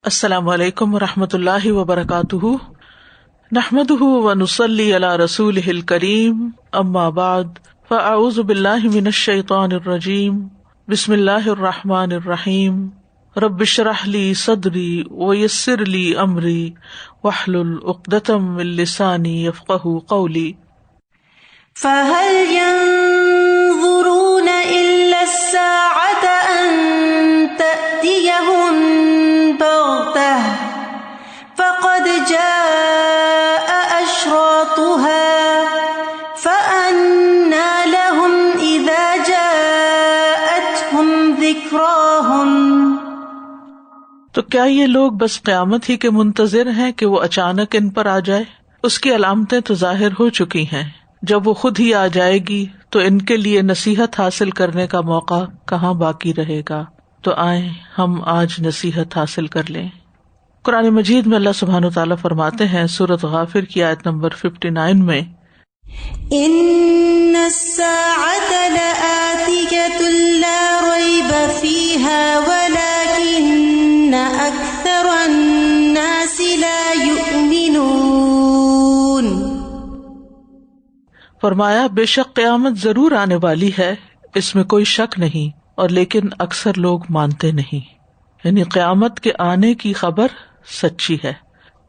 السلام علیکم ورحمۃ اللہ وبرکاتہ، نحمده ونصلی علی رسولہ الکریم، اما بعد فاعوذ باللہ من الشیطان الرجیم، بسم اللہ الرحمن الرحیم، رب اشرح لی صدری ویسر لی امری واحلل عقدۃ من لسانی یفقہوا قولی۔ فَهَلْ يَنظُرُونَ إِلَّا السَّاعَةَ أَن تَأْتِيَهُم بَغْتَةً فَقَدْ جَاءَ أَشْرَاطُهَا فَأَنَّىٰ لَهُمْ إِذَا جَاءَتْهُمْ ذِكْرَاهُمْ۔ تو کیا یہ لوگ بس قیامت ہی کے منتظر ہیں کہ وہ اچانک ان پر آ جائے؟ اس کی علامتیں تو ظاہر ہو چکی ہیں، جب وہ خود ہی آ جائے گی تو ان کے لیے نصیحت حاصل کرنے کا موقع کہاں باقی رہے گا؟ تو آئیں ہم آج نصیحت حاصل کر لیں۔ قرآن مجید میں اللہ سبحانہ وتعالیٰ فرماتے ہیں سورۃ غافر کی آیت نمبر 59 میں، إِنَّ السَّاعَةَ لَآتِيَةٌ لَا رَيْبَ فِيهَا وَلَكِنَّ أَكْثَرَ النَّاسِ لَا يُؤْمِنُونَ۔ فرمایا بے شک قیامت ضرور آنے والی ہے، اس میں کوئی شک نہیں، اور لیکن اکثر لوگ مانتے نہیں۔ یعنی قیامت کے آنے کی خبر سچی ہے،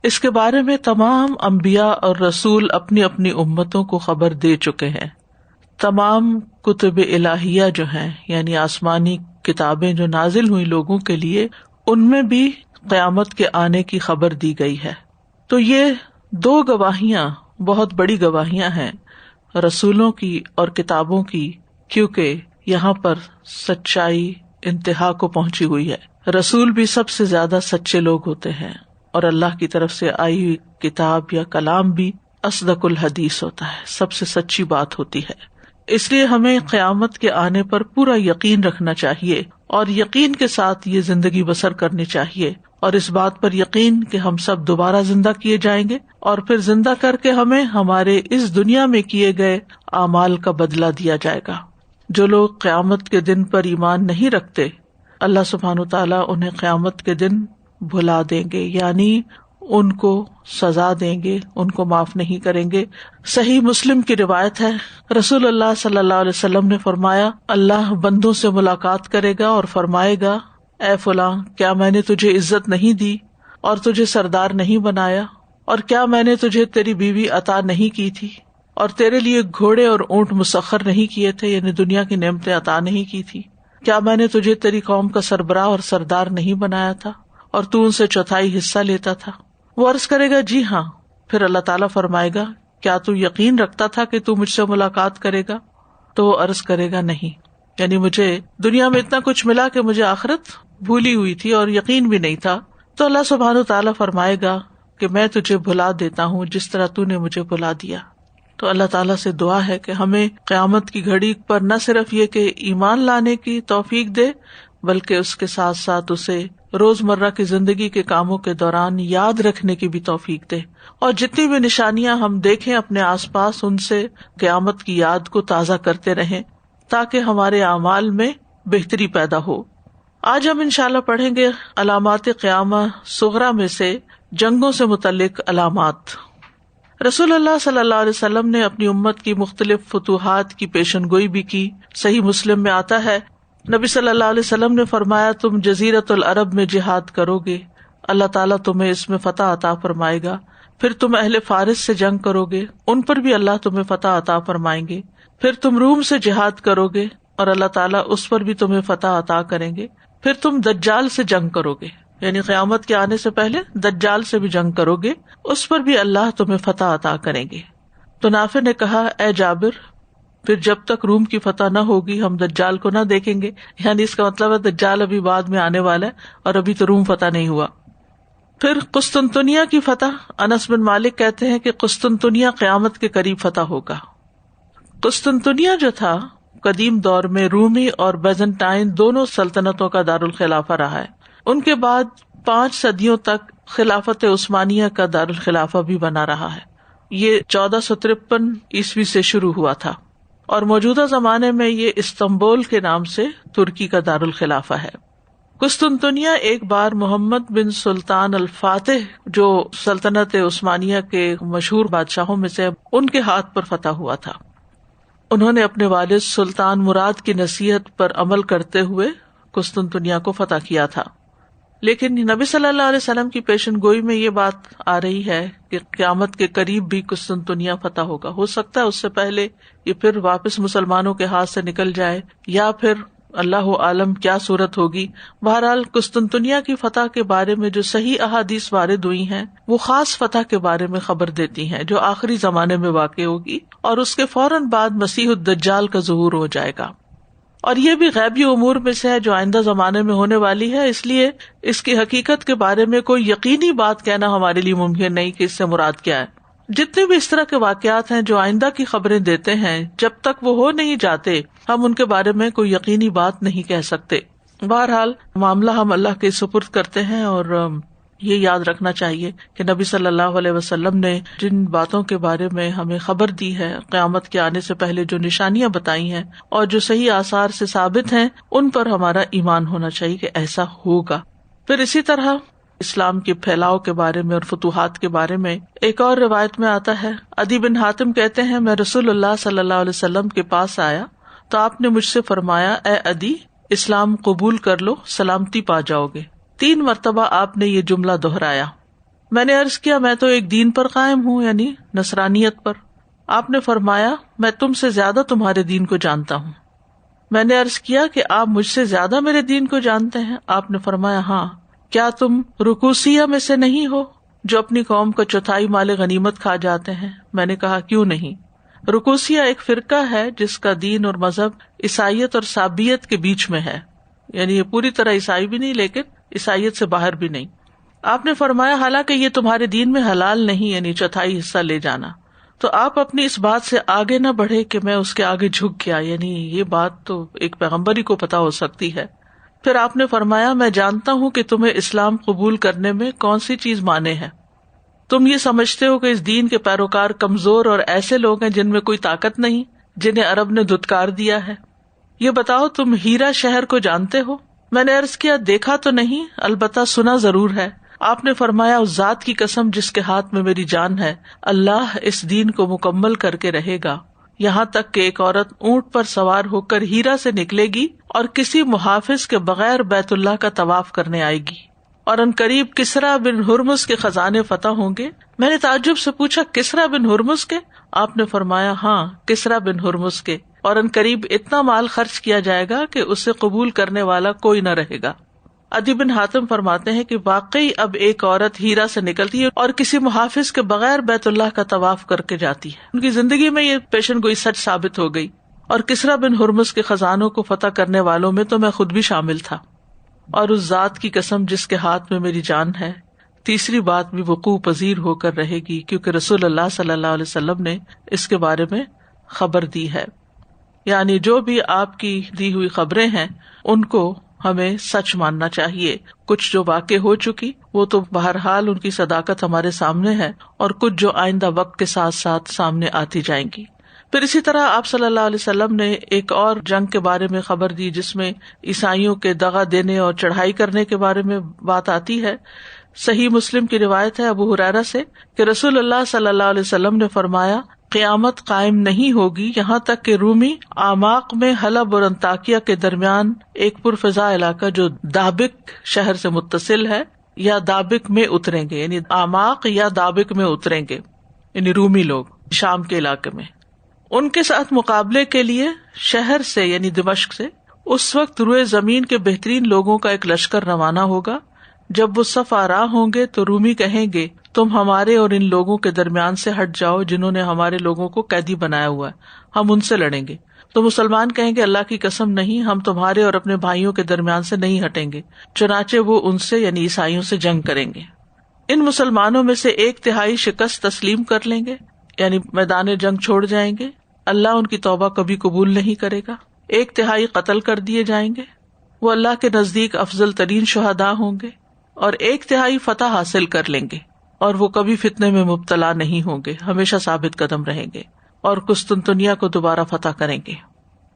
اس کے بارے میں تمام انبیاء اور رسول اپنی اپنی امتوں کو خبر دے چکے ہیں۔ تمام کتب الہیہ جو ہیں، یعنی آسمانی کتابیں جو نازل ہوئی لوگوں کے لیے، ان میں بھی قیامت کے آنے کی خبر دی گئی ہے۔ تو یہ دو گواہیاں بہت بڑی گواہیاں ہیں، رسولوں کی اور کتابوں کی، کیونکہ یہاں پر سچائی انتہا کو پہنچی ہوئی ہے۔ رسول بھی سب سے زیادہ سچے لوگ ہوتے ہیں، اور اللہ کی طرف سے آئی ہوئی کتاب یا کلام بھی اصدق الحدیث ہوتا ہے، سب سے سچی بات ہوتی ہے۔ اس لیے ہمیں قیامت کے آنے پر پورا یقین رکھنا چاہیے، اور یقین کے ساتھ یہ زندگی بسر کرنی چاہیے، اور اس بات پر یقین کہ ہم سب دوبارہ زندہ کیے جائیں گے، اور پھر زندہ کر کے ہمیں ہمارے اس دنیا میں کیے گئے اعمال کا بدلہ دیا جائے گا۔ جو لوگ قیامت کے دن پر ایمان نہیں رکھتے، اللہ سبحانہ وتعالیٰ انہیں قیامت کے دن بھلا دیں گے، یعنی ان کو سزا دیں گے، ان کو معاف نہیں کریں گے۔ صحیح مسلم کی روایت ہے، رسول اللہ صلی اللہ علیہ وسلم نے فرمایا، اللہ بندوں سے ملاقات کرے گا اور فرمائے گا، اے فلاں، کیا میں نے تجھے عزت نہیں دی اور تجھے سردار نہیں بنایا؟ اور کیا میں نے تجھے تیری بیوی عطا نہیں کی تھی؟ اور تیرے لیے گھوڑے اور اونٹ مسخر نہیں کیے تھے، یعنی دنیا کی نعمتیں عطا نہیں کی تھی؟ کیا میں نے تجھے تیری قوم کا سربراہ اور سردار نہیں بنایا تھا اور تو ان سے چوتھائی حصہ لیتا تھا؟ وہ عرض کرے گا جی ہاں۔ پھر اللہ تعالیٰ فرمائے گا، کیا تو یقین رکھتا تھا کہ تو مجھ سے ملاقات کرے گا؟ تو وہ عرض کرے گا نہیں، یعنی مجھے دنیا میں اتنا کچھ ملا کہ مجھے آخرت بھولی ہوئی تھی اور یقین بھی نہیں تھا۔ تو اللہ سبحانہ وتعالیٰ فرمائے گا کہ میں تجھے بھلا دیتا ہوں جس طرح تو نے مجھے بھلا دیا۔ تو اللہ تعالیٰ سے دعا ہے کہ ہمیں قیامت کی گھڑی پر نہ صرف یہ کہ ایمان لانے کی توفیق دے، بلکہ اس کے ساتھ ساتھ اسے روزمرہ کی زندگی کے کاموں کے دوران یاد رکھنے کی بھی توفیق دے، اور جتنی بھی نشانیاں ہم دیکھیں اپنے آس پاس، ان سے قیامت کی یاد کو تازہ کرتے رہیں تاکہ ہمارے اعمال میں بہتری پیدا ہو۔ آج ہم انشاءاللہ پڑھیں گے علامات قیامہ صغریٰ میں سے جنگوں سے متعلق علامات۔ رسول اللہ صلی اللہ علیہ وسلم نے اپنی امت کی مختلف فتوحات کی پیشن گوئی بھی کی۔ صحیح مسلم میں آتا ہے، نبی صلی اللہ علیہ وسلم نے فرمایا، تم جزیرۃ العرب میں جہاد کرو گے، اللہ تعالیٰ تمہیں اس میں فتح عطا فرمائے گا۔ پھر تم اہل فارس سے جنگ کرو گے، ان پر بھی اللہ تمہیں فتح عطا فرمائیں گے۔ پھر تم روم سے جہاد کرو گے اور اللہ تعالیٰ اس پر بھی تمہیں فتح عطا کریں گے۔ پھر تم دجال سے جنگ کرو گے، یعنی قیامت کے آنے سے پہلے دجال سے بھی جنگ کرو گے، اس پر بھی اللہ تمہیں فتح عطا کریں گے۔ تو نافع نے کہا، اے جابر، پھر جب تک روم کی فتح نہ ہوگی ہم دجال کو نہ دیکھیں گے، یعنی اس کا مطلب ہے دجال ابھی بعد میں آنے والا ہے اور ابھی تو روم فتح نہیں ہوا۔ پھر قسطنطنیہ کی فتح، انس بن مالک کہتے ہیں کہ قسطنطنیہ قیامت کے قریب فتح ہوگا۔ قسطنطنیہ جو تھا قدیم دور میں رومی اور بیزنٹائن دونوں سلطنتوں کا دارالخلافہ رہا ہے۔ ان کے بعد 5 صدیوں تک خلافت عثمانیہ کا دارالخلافہ بھی بنا رہا ہے۔ یہ 1453 عیسوی سے شروع ہوا تھا، اور موجودہ زمانے میں یہ استنبول کے نام سے ترکی کا دارالخلافہ ہے۔ قسطنطنیہ ایک بار محمد بن سلطان الفاتح جو سلطنت عثمانیہ کے مشہور بادشاہوں میں سے ان کے ہاتھ پر فتح ہوا تھا. انہوں نے اپنے والد سلطان مراد کی نصیحت پر عمل کرتے ہوئے قسطنطنیہ کو فتح کیا تھا. لیکن نبی صلی اللہ علیہ وسلم کی پیشن گوئی میں یہ بات آ رہی ہے کہ قیامت کے قریب بھی قسطنطنیہ فتح ہوگا. ہو سکتا ہے اس سے پہلے یہ پھر واپس مسلمانوں کے ہاتھ سے نکل جائے، یا پھر اللہ عالم کیا صورت ہوگی. بہرحال قسطنطنیہ کی فتح کے بارے میں جو صحیح احادیث وارد ہوئی ہیں وہ خاص فتح کے بارے میں خبر دیتی ہیں جو آخری زمانے میں واقع ہوگی، اور اس کے فوراً بعد مسیح الدجال کا ظہور ہو جائے گا. اور یہ بھی غیبی امور میں سے ہے جو آئندہ زمانے میں ہونے والی ہے، اس لیے اس کی حقیقت کے بارے میں کوئی یقینی بات کہنا ہمارے لیے ممکن نہیں کہ اس سے مراد کیا ہے. جتنے بھی اس طرح کے واقعات ہیں جو آئندہ کی خبریں دیتے ہیں، جب تک وہ ہو نہیں جاتے ہم ان کے بارے میں کوئی یقینی بات نہیں کہہ سکتے. بہرحال معاملہ ہم اللہ کے سپرد کرتے ہیں، اور یہ یاد رکھنا چاہیے کہ نبی صلی اللہ علیہ وسلم نے جن باتوں کے بارے میں ہمیں خبر دی ہے، قیامت کے آنے سے پہلے جو نشانیاں بتائی ہیں اور جو صحیح آثار سے ثابت ہیں، ان پر ہمارا ایمان ہونا چاہیے کہ ایسا ہوگا. پھر اسی طرح اسلام کے پھیلاؤ کے بارے میں اور فتوحات کے بارے میں ایک اور روایت میں آتا ہے، عدی بن حاتم کہتے ہیں میں رسول اللہ صلی اللہ علیہ وسلم کے پاس آیا تو آپ نے مجھ سے فرمایا، اے عدی، اسلام قبول کر لو، سلامتی پا جاؤ گے. 3 مرتبہ آپ نے یہ جملہ دہرایا. میں نے عرض کیا میں تو ایک دین پر قائم ہوں، یعنی نصرانیت پر. آپ نے فرمایا میں تم سے زیادہ تمہارے دین کو جانتا ہوں. میں نے عرض کیا کہ آپ مجھ سے زیادہ میرے دین کو جانتے ہیں. آپ نے فرمایا ہاں. کیا تم رکوسیہ میں سے نہیں ہو جو اپنی قوم کا 1/4 مال غنیمت کھا جاتے ہیں؟ میں نے کہا کیوں نہیں. رکوسیہ ایک فرقہ ہے جس کا دین اور مذہب عیسائیت اور سابیت کے بیچ میں ہے، یعنی یہ پوری طرح عیسائی بھی نہیں لیکن عیسائیت سے باہر بھی نہیں. آپ نے فرمایا حالانکہ یہ تمہارے دین میں حلال نہیں، یعنی 1/4 حصہ لے جانا. تو آپ اپنی اس بات سے آگے نہ بڑھے کہ میں اس کے آگے جھک گیا، یعنی یہ بات تو ایک پیغمبر ہی کو پتا ہو سکتی ہے. پھر آپ نے فرمایا میں جانتا ہوں کہ تمہیں اسلام قبول کرنے میں کون سی چیز مانے ہے. تم یہ سمجھتے ہو کہ اس دین کے پیروکار کمزور اور ایسے لوگ ہیں جن میں کوئی طاقت نہیں، جنہیں عرب نے دھتکار دیا ہے. یہ بتاؤ تم ہیرا شہر کو جانتے ہو؟ میں نے عرض کیا دیکھا تو نہیں، البتہ سنا ضرور ہے. آپ نے فرمایا اس ذات کی قسم جس کے ہاتھ میں میری جان ہے، اللہ اس دین کو مکمل کر کے رہے گا، یہاں تک کہ ایک عورت اونٹ پر سوار ہو کر ہیرا سے نکلے گی اور کسی محافظ کے بغیر بیت اللہ کا طواف کرنے آئے گی، اور ان قریب کسرا بن ہرمز کے خزانے فتح ہوں گے. میں نے تعجب سے پوچھا کسرا بن ہرمز کے؟ آپ نے فرمایا ہاں کسرا بن ہرمز کے، اور ان قریب اتنا مال خرچ کیا جائے گا کہ اسے قبول کرنے والا کوئی نہ رہے گا. عدی بن حاتم فرماتے ہیں کہ واقعی اب ایک عورت ہیرا سے نکلتی ہے اور کسی محافظ کے بغیر بیت اللہ کا طواف کر کے جاتی ہے. ان کی زندگی میں یہ پیشن گوئی سچ ثابت ہو گئی. اور کسرا بن ہرمز کے خزانوں کو فتح کرنے والوں میں تو میں خود بھی شامل تھا. اور اس ذات کی قسم جس کے ہاتھ میں میری جان ہے، تیسری بات بھی وقوع پذیر ہو کر رہے گی، کیونکہ رسول اللہ صلی اللہ علیہ وسلم نے اس کے بارے میں خبر دی ہے. یعنی جو بھی آپ کی دی ہوئی خبریں ہیں ان کو ہمیں سچ ماننا چاہیے. کچھ جو واقع ہو چکی وہ تو بہرحال ان کی صداقت ہمارے سامنے ہے، اور کچھ جو آئندہ وقت کے ساتھ ساتھ سامنے آتی جائیں گی. پھر اسی طرح آپ صلی اللہ علیہ وسلم نے ایک اور جنگ کے بارے میں خبر دی جس میں عیسائیوں کے دغا دینے اور چڑھائی کرنے کے بارے میں بات آتی ہے. صحیح مسلم کی روایت ہے ابو ہریرہ سے کہ رسول اللہ صلی اللہ علیہ وسلم نے فرمایا قیامت قائم نہیں ہوگی یہاں تک کہ رومی آماق میں حلب اور انطاکیہ کے درمیان ایک پرفضا علاقہ جو دابک شہر سے متصل ہے یا دابک میں اتریں گے، یعنی آماق یا دابک میں اتریں گے، یعنی رومی لوگ شام کے علاقے میں. ان کے ساتھ مقابلے کے لیے شہر سے یعنی دمشق سے اس وقت روئے زمین کے بہترین لوگوں کا ایک لشکر روانہ ہوگا. جب وہ صف آرا ہوں گے تو رومی کہیں گے تم ہمارے اور ان لوگوں کے درمیان سے ہٹ جاؤ جنہوں نے ہمارے لوگوں کو قیدی بنایا ہوا ہے، ہم ان سے لڑیں گے. تو مسلمان کہیں گے اللہ کی قسم نہیں، ہم تمہارے اور اپنے بھائیوں کے درمیان سے نہیں ہٹیں گے. چنانچہ وہ ان سے یعنی عیسائیوں سے جنگ کریں گے. ان مسلمانوں میں سے 1/3 شکست تسلیم کر لیں گے، یعنی میدان جنگ چھوڑ جائیں گے. اللہ ان کی توبہ کبھی قبول نہیں کرے گا. 1/3 قتل کر دیے جائیں گے، وہ اللہ کے نزدیک افضل ترین شہداء ہوں گے. اور 1/3 فتح حاصل کر لیں گے، اور وہ کبھی فتنے میں مبتلا نہیں ہوں گے، ہمیشہ ثابت قدم رہیں گے اور قسطنطنیہ کو دوبارہ فتح کریں گے.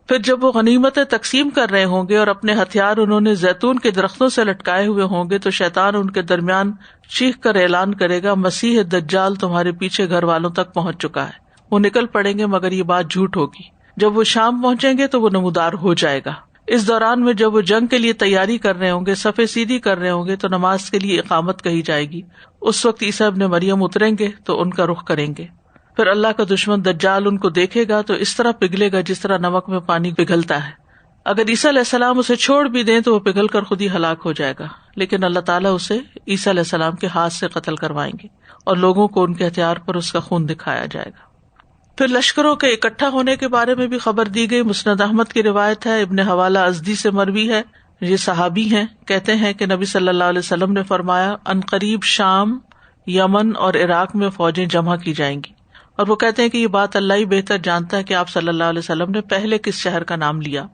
پھر جب وہ غنیمتیں تقسیم کر رہے ہوں گے اور اپنے ہتھیار انہوں نے زیتون کے درختوں سے لٹکائے ہوئے ہوں گے تو شیطان ان کے درمیان چیخ کر اعلان کرے گا مسیح دجال تمہارے پیچھے گھر والوں تک پہنچ چکا ہے. وہ نکل پڑیں گے مگر یہ بات جھوٹ ہوگی. جب وہ شام پہنچیں گے تو وہ نمودار ہو جائے گا. اس دوران میں جب وہ جنگ کے لیے تیاری کر رہے ہوں گے، صفیں سیدھی کر رہے ہوں گے تو نماز کے لیے اقامت کہی جائے گی. اس وقت عیسیٰ ابن مریم اتریں گے تو ان کا رخ کریں گے. پھر اللہ کا دشمن دجال ان کو دیکھے گا تو اس طرح پگھلے گا جس طرح نمک میں پانی پگھلتا ہے. اگر عیسیٰ علیہ السلام اسے چھوڑ بھی دیں تو وہ پگھل کر خود ہی ہلاک ہو جائے گا، لیکن اللہ تعالیٰ اسے عیسیٰ علیہ السلام کے ہاتھ سے قتل کروائیں گے اور لوگوں کو ان کے ہتھیار پر اس کا خون دکھایا جائے گا. پھر لشکروں کے اکٹھا ہونے کے بارے میں بھی خبر دی گئی. مسند احمد کی روایت ہے، ابن حوالہ ازدی سے مروی ہے، یہ صحابی ہیں، کہتے ہیں کہ نبی صلی اللہ علیہ وسلم نے فرمایا عنقریب شام، یمن اور عراق میں فوجیں جمع کی جائیں گی. اور وہ کہتے ہیں کہ یہ بات اللہ ہی بہتر جانتا ہے کہ آپ صلی اللہ علیہ وسلم نے پہلے کس شہر کا نام لیا.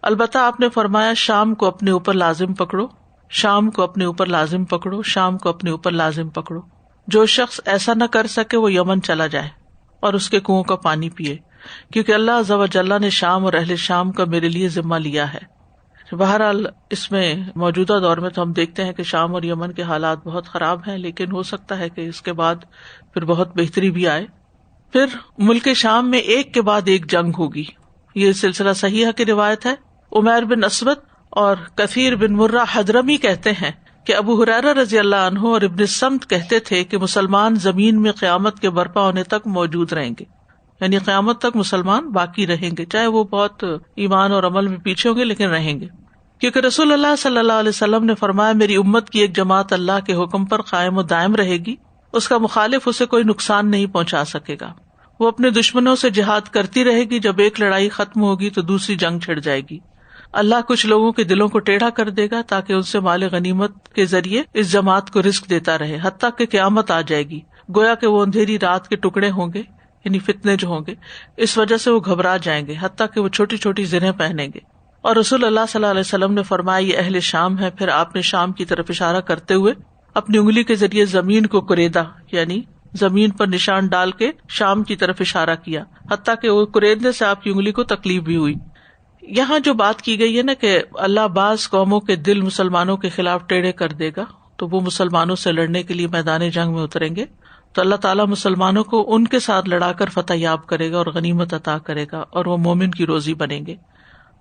البتہ آپ نے فرمایا شام کو اپنے اوپر لازم پکڑو، شام کو اپنے اوپر لازم پکڑو، شام کو اپنے اوپر لازم پکڑو. جو شخص ایسا نہ کر سکے وہ یمن چلا جائے اور اس کے کنووں کا پانی پیے، کیونکہ اللہ عز و جل نے شام اور اہل شام کا میرے لیے ذمہ لیا ہے. بہرحال اس میں موجودہ دور میں تو ہم دیکھتے ہیں کہ شام اور یمن کے حالات بہت خراب ہیں، لیکن ہو سکتا ہے کہ اس کے بعد پھر بہت بہتری بھی آئے. پھر ملک شام میں ایک کے بعد ایک جنگ ہوگی. یہ سلسلہ صحیحہ کی روایت ہے. عمیر بن اسود اور کثیر بن مرہ حضرمی کہتے ہیں کہ ابو ہریرہ رضی اللہ عنہ اور ابن الصمت کہتے تھے کہ مسلمان زمین میں قیامت کے برپا ہونے تک موجود رہیں گے، یعنی قیامت تک مسلمان باقی رہیں گے، چاہے وہ بہت ایمان اور عمل میں پیچھے ہوں گے لیکن رہیں گے. کیونکہ رسول اللہ صلی اللہ علیہ وسلم نے فرمایا میری امت کی ایک جماعت اللہ کے حکم پر قائم و دائم رہے گی، اس کا مخالف اسے کوئی نقصان نہیں پہنچا سکے گا. وہ اپنے دشمنوں سے جہاد کرتی رہے گی، جب ایک لڑائی ختم ہوگی تو دوسری جنگ چھڑ جائے گی. اللہ کچھ لوگوں کے دلوں کو ٹیڑھا کر دے گا تاکہ ان سے مال غنیمت کے ذریعے اس جماعت کو رزق دیتا رہے، حتیٰ کہ قیامت آ جائے گی. گویا کہ وہ اندھیری رات کے ٹکڑے ہوں گے، یعنی فتنے جو ہوں گے، اس وجہ سے وہ گھبرا جائیں گے، حتیٰ کہ وہ چھوٹی چھوٹی زرہیں پہنیں گے. اور رسول اللہ صلی اللہ علیہ وسلم نے فرمایا یہ اہل شام ہے. پھر آپ نے شام کی طرف اشارہ کرتے ہوئے اپنی انگلی کے ذریعے زمین کو کریدا، یعنی زمین پر نشان ڈال کے شام کی طرف اشارہ کیا، حتیٰ کہ وہ کریدنے سے آپ کی انگلی کو تکلیف بھی ہوئی. یہاں جو بات کی گئی ہے نا کہ اللہ بعض قوموں کے دل مسلمانوں کے خلاف ٹیڑھے کر دے گا تو وہ مسلمانوں سے لڑنے کے لیے میدان جنگ میں اتریں گے، تو اللہ تعالیٰ مسلمانوں کو ان کے ساتھ لڑا کر فتح یاب کرے گا اور غنیمت عطا کرے گا اور وہ مومن کی روزی بنیں گے.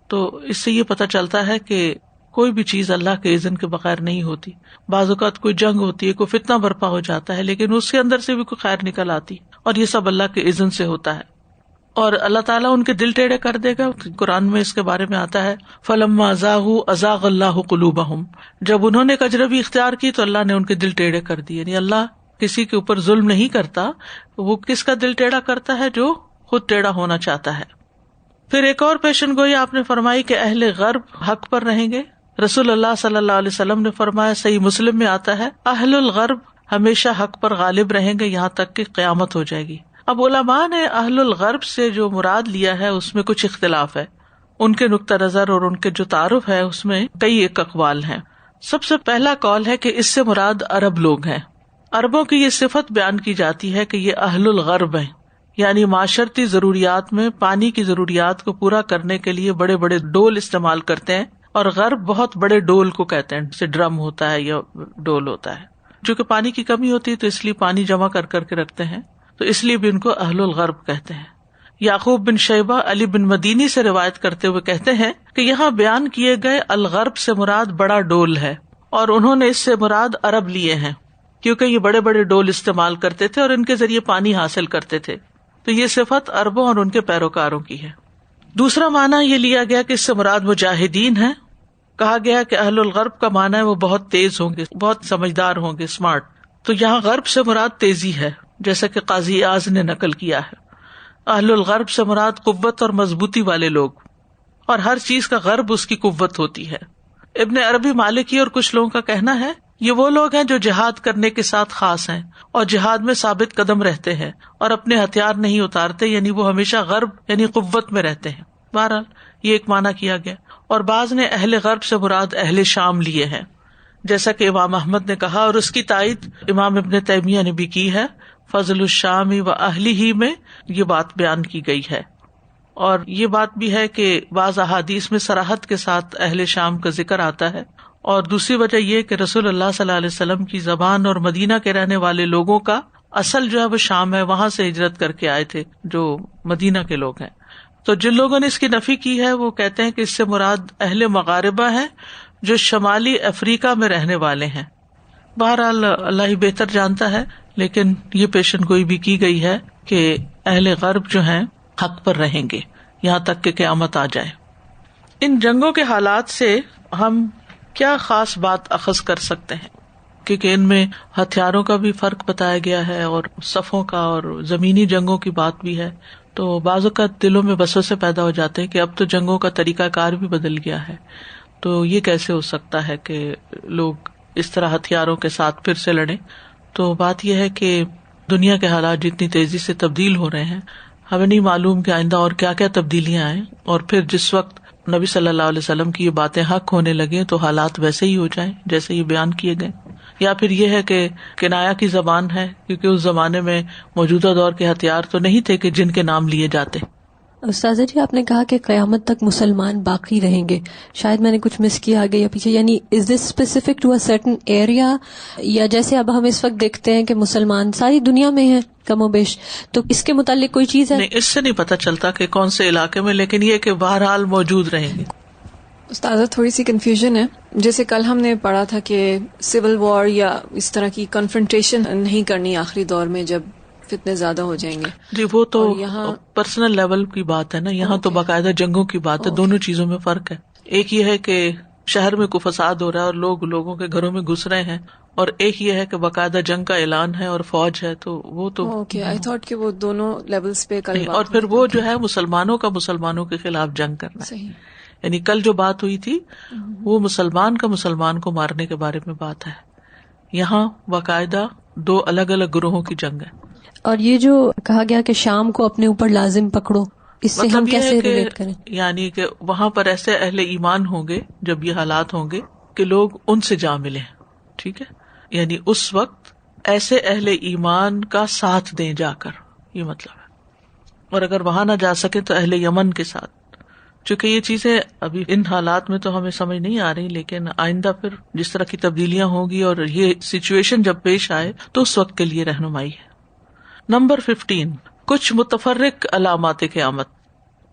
تو اس سے یہ پتہ چلتا ہے کہ کوئی بھی چیز اللہ کے اذن کے بغیر نہیں ہوتی. بعض اوقات کوئی جنگ ہوتی ہے، کوئی فتنہ برپا ہو جاتا ہے، لیکن اس کے اندر سے بھی کوئی خیر نکل آتی، اور یہ سب اللہ کے اذن سے ہوتا ہے. اور اللہ تعالیٰ ان کے دل ٹیڑھے کر دے گا. قرآن میں اس کے بارے میں آتا ہے فَلَمَّا زَاغُوا أَزَاغَ اللَّهُ قُلُوبَهُمْ، جب انہوں نے کجروی اختیار کی تو اللہ نے ان کے دل ٹیڑھے کر دیے. یعنی اللہ کسی کے اوپر ظلم نہیں کرتا، وہ کس کا دل ٹیڑھا کرتا ہے؟ جو خود ٹیڑھا ہونا چاہتا ہے. پھر ایک اور پیشن گوئی آپ نے فرمائی کہ اہل غرب حق پر رہیں گے. رسول اللہ صلی اللہ علیہ وسلم نے فرمایا، صحیح مسلم میں آتا ہے اہل الغرب ہمیشہ حق پر غالب رہیں گے یہاں تک کہ قیامت ہو جائے گی. اب علماء نے اہل الغرب سے جو مراد لیا ہے اس میں کچھ اختلاف ہے. ان کے نقطہ نظر اور ان کے جو تعارف ہے اس میں کئی ایک اقوال ہیں. سب سے پہلا قول ہے کہ اس سے مراد عرب لوگ ہیں. عربوں کی یہ صفت بیان کی جاتی ہے کہ یہ اہل الغرب ہیں، یعنی معاشرتی ضروریات میں پانی کی ضروریات کو پورا کرنے کے لیے بڑے بڑے ڈول استعمال کرتے ہیں. اور غرب بہت بڑے ڈول کو کہتے ہیں، جیسے ڈرم ہوتا ہے یا ڈول ہوتا ہے. چونکہ پانی کی کمی ہوتی ہے تو اس لیے پانی جمع کر کر کے رکھتے ہیں، تو اس لیے بھی ان کو اہل الغرب کہتے ہیں. یعقوب بن شیبہ علی بن مدینی سے روایت کرتے ہوئے کہتے ہیں کہ یہاں بیان کیے گئے الغرب سے مراد بڑا ڈول ہے، اور انہوں نے اس سے مراد عرب لیے ہیں کیونکہ یہ بڑے بڑے ڈول استعمال کرتے تھے اور ان کے ذریعے پانی حاصل کرتے تھے. تو یہ صفت عربوں اور ان کے پیروکاروں کی ہے. دوسرا معنی یہ لیا گیا کہ اس سے مراد مجاہدین ہے. کہا گیا کہ اہل الغرب کا معنی ہے وہ بہت تیز ہوں گے، بہت سمجھدار ہوں گے، اسمارٹ. تو یہاں غرب سے مراد تیزی ہے، جیسا کہ قاضی اعظم نے نقل کیا ہے. اہل الغرب سے مراد قوت اور مضبوطی والے لوگ، اور ہر چیز کا غرب اس کی قوت ہوتی ہے. ابن عربی مالکی اور کچھ لوگوں کا کہنا ہے یہ وہ لوگ ہیں جو جہاد کرنے کے ساتھ خاص ہیں اور جہاد میں ثابت قدم رہتے ہیں اور اپنے ہتھیار نہیں اتارتے، یعنی وہ ہمیشہ غرب یعنی قوت میں رہتے ہیں. بہرحال یہ ایک معنی کیا گیا. اور بعض نے اہل غرب سے مراد اہل شام لیے ہیں، جیسا کہ امام احمد نے کہا، اور اس کی تائید امام ابن تیمیہ نے بھی کی ہے. فضل الشام و اہلہ میں یہ بات بیان کی گئی ہے. اور یہ بات بھی ہے کہ بعض احادیث میں صراحت کے ساتھ اہل شام کا ذکر آتا ہے، اور دوسری وجہ یہ کہ رسول اللہ صلی اللہ علیہ وسلم کی زبان اور مدینہ کے رہنے والے لوگوں کا اصل جو ہے وہ شام ہے، وہاں سے ہجرت کر کے آئے تھے جو مدینہ کے لوگ ہیں. تو جن لوگوں نے اس کی نفی کی ہے وہ کہتے ہیں کہ اس سے مراد اہل مغاربہ ہیں جو شمالی افریقہ میں رہنے والے ہیں. بہرحال اللہ ہی بہتر جانتا ہے، لیکن یہ پیشن گوئی بھی کی گئی ہے کہ اہل غرب جو ہیں حق پر رہیں گے یہاں تک کہ قیامت آ جائے. ان جنگوں کے حالات سے ہم کیا خاص بات اخذ کر سکتے ہیں؟ کیونکہ ان میں ہتھیاروں کا بھی فرق بتایا گیا ہے اور صفوں کا اور زمینی جنگوں کی بات بھی ہے. تو بعض اوقات دلوں میں وسوسے پیدا ہو جاتے ہیں کہ اب تو جنگوں کا طریقہ کار بھی بدل گیا ہے، تو یہ کیسے ہو سکتا ہے کہ لوگ اس طرح ہتھیاروں کے ساتھ پھر سے لڑیں. تو بات یہ ہے کہ دنیا کے حالات جتنی تیزی سے تبدیل ہو رہے ہیں، ہمیں نہیں معلوم کہ آئندہ اور کیا کیا تبدیلیاں آئیں، اور پھر جس وقت نبی صلی اللہ علیہ وسلم کی یہ باتیں حق ہونے لگیں تو حالات ویسے ہی ہو جائیں جیسے یہ بیان کیے گئے. یا پھر یہ ہے کہ کنایا کی زبان ہے، کیونکہ اس زمانے میں موجودہ دور کے ہتھیار تو نہیں تھے کہ جن کے نام لیے جاتے. استاذہ جی، آپ نے کہا کہ قیامت تک مسلمان باقی رہیں گے، شاید میں نے کچھ مس کیا آگے یا پیچھے، یعنی is this specific to a certain area, یا جیسے اب ہم اس وقت دیکھتے ہیں کہ مسلمان ساری دنیا میں ہیں کم و بیش، تو اس کے متعلق کوئی چیز ہے؟ نہیں، اس سے نہیں پتہ چلتا کہ کون سے علاقے میں، لیکن یہ کہ بہرحال موجود رہیں گے. استاذہ تھوڑی سی کنفیوژن ہے، جیسے کل ہم نے پڑھا تھا کہ سول وار یا اس طرح کی کنفرنٹیشن نہیں کرنی آخری دور میں جب فتنے زیادہ ہو جائیں گے. جی وہ تو یہاں پرسنل لیول کی بات ہے نا، یہاں تو باقاعدہ جنگوں کی بات ہے. دونوں چیزوں میں فرق ہے. ایک یہ ہے کہ شہر میں کوئی فساد ہو رہا ہے اور لوگوں کے گھروں میں گھس رہے ہیں، اور ایک یہ ہے کہ باقاعدہ جنگ کا اعلان ہے اور فوج ہے. تو وہ تو آئی تھاٹ کہ وہ دونوں لیولز پہ کل اور پھر وہ جو ہے مسلمانوں کا مسلمانوں کے خلاف جنگ کرنا ہے. صحیح. یعنی کل جو بات ہوئی تھی وہ مسلمان کا مسلمان کو مارنے کے بارے میں بات ہے. یہاں باقاعدہ دو الگ الگ گروہوں کی جنگ ہے. اور یہ جو کہا گیا کہ شام کو اپنے اوپر لازم پکڑو، اس سے ہم کیسے ریلیٹ کریں؟ یعنی کہ وہاں پر ایسے اہل ایمان ہوں گے جب یہ حالات ہوں گے کہ لوگ ان سے جا ملیں. ٹھیک ہے، یعنی اس وقت ایسے اہل ایمان کا ساتھ دیں جا کر، یہ مطلب ہے. اور اگر وہاں نہ جا سکے تو اہل یمن کے ساتھ. چونکہ یہ چیزیں ابھی ان حالات میں تو ہمیں سمجھ نہیں آ رہی، لیکن آئندہ پھر جس طرح کی تبدیلیاں ہوگی اور یہ سچویشن جب پیش آئے تو اس وقت کے لیے رہنمائی ہے. نمبر 15، کچھ متفرق علامات قیامت.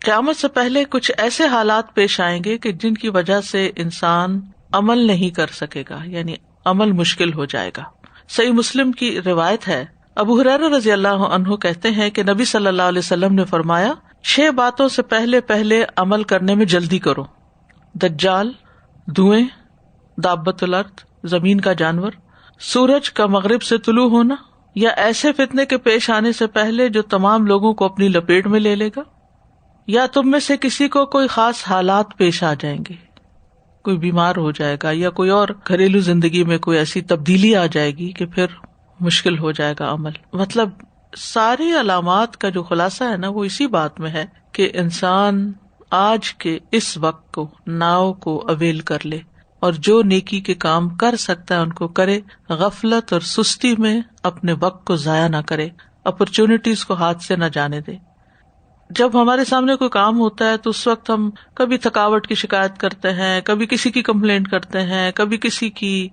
قیامت سے پہلے کچھ ایسے حالات پیش آئیں گے کہ جن کی وجہ سے انسان عمل نہیں کر سکے گا، یعنی عمل مشکل ہو جائے گا. صحیح مسلم کی روایت ہے، ابو ہریرہ رضی اللہ عنہ کہتے ہیں کہ نبی صلی اللہ علیہ وسلم نے فرمایا، 6 باتوں سے پہلے عمل کرنے میں جلدی کرو: دجال، دھوئیں، دابۃ الارض، زمین کا جانور، سورج کا مغرب سے طلوع ہونا، یا ایسے فتنے کے پیش آنے سے پہلے جو تمام لوگوں کو اپنی لپیٹ میں لے لے گا، یا تم میں سے کسی کو کوئی خاص حالات پیش آ جائیں گے، کوئی بیمار ہو جائے گا یا کوئی اور گھریلو زندگی میں کوئی ایسی تبدیلی آ جائے گی کہ پھر مشکل ہو جائے گا عمل. مطلب ساری علامات کا جو خلاصہ ہے نا وہ اسی بات میں ہے کہ انسان آج کے اس وقت کو ناؤ کو اویل کر لے اور جو نیکی کے کام کر سکتا ہے ان کو کرے، غفلت اور سستی میں اپنے وقت کو ضائع نہ کرے، اپرچونٹیز کو ہاتھ سے نہ جانے دے. جب ہمارے سامنے کوئی کام ہوتا ہے تو اس وقت ہم کبھی تھکاوٹ کی شکایت کرتے ہیں، کبھی کسی کی کمپلینٹ کرتے ہیں، کبھی کسی کی،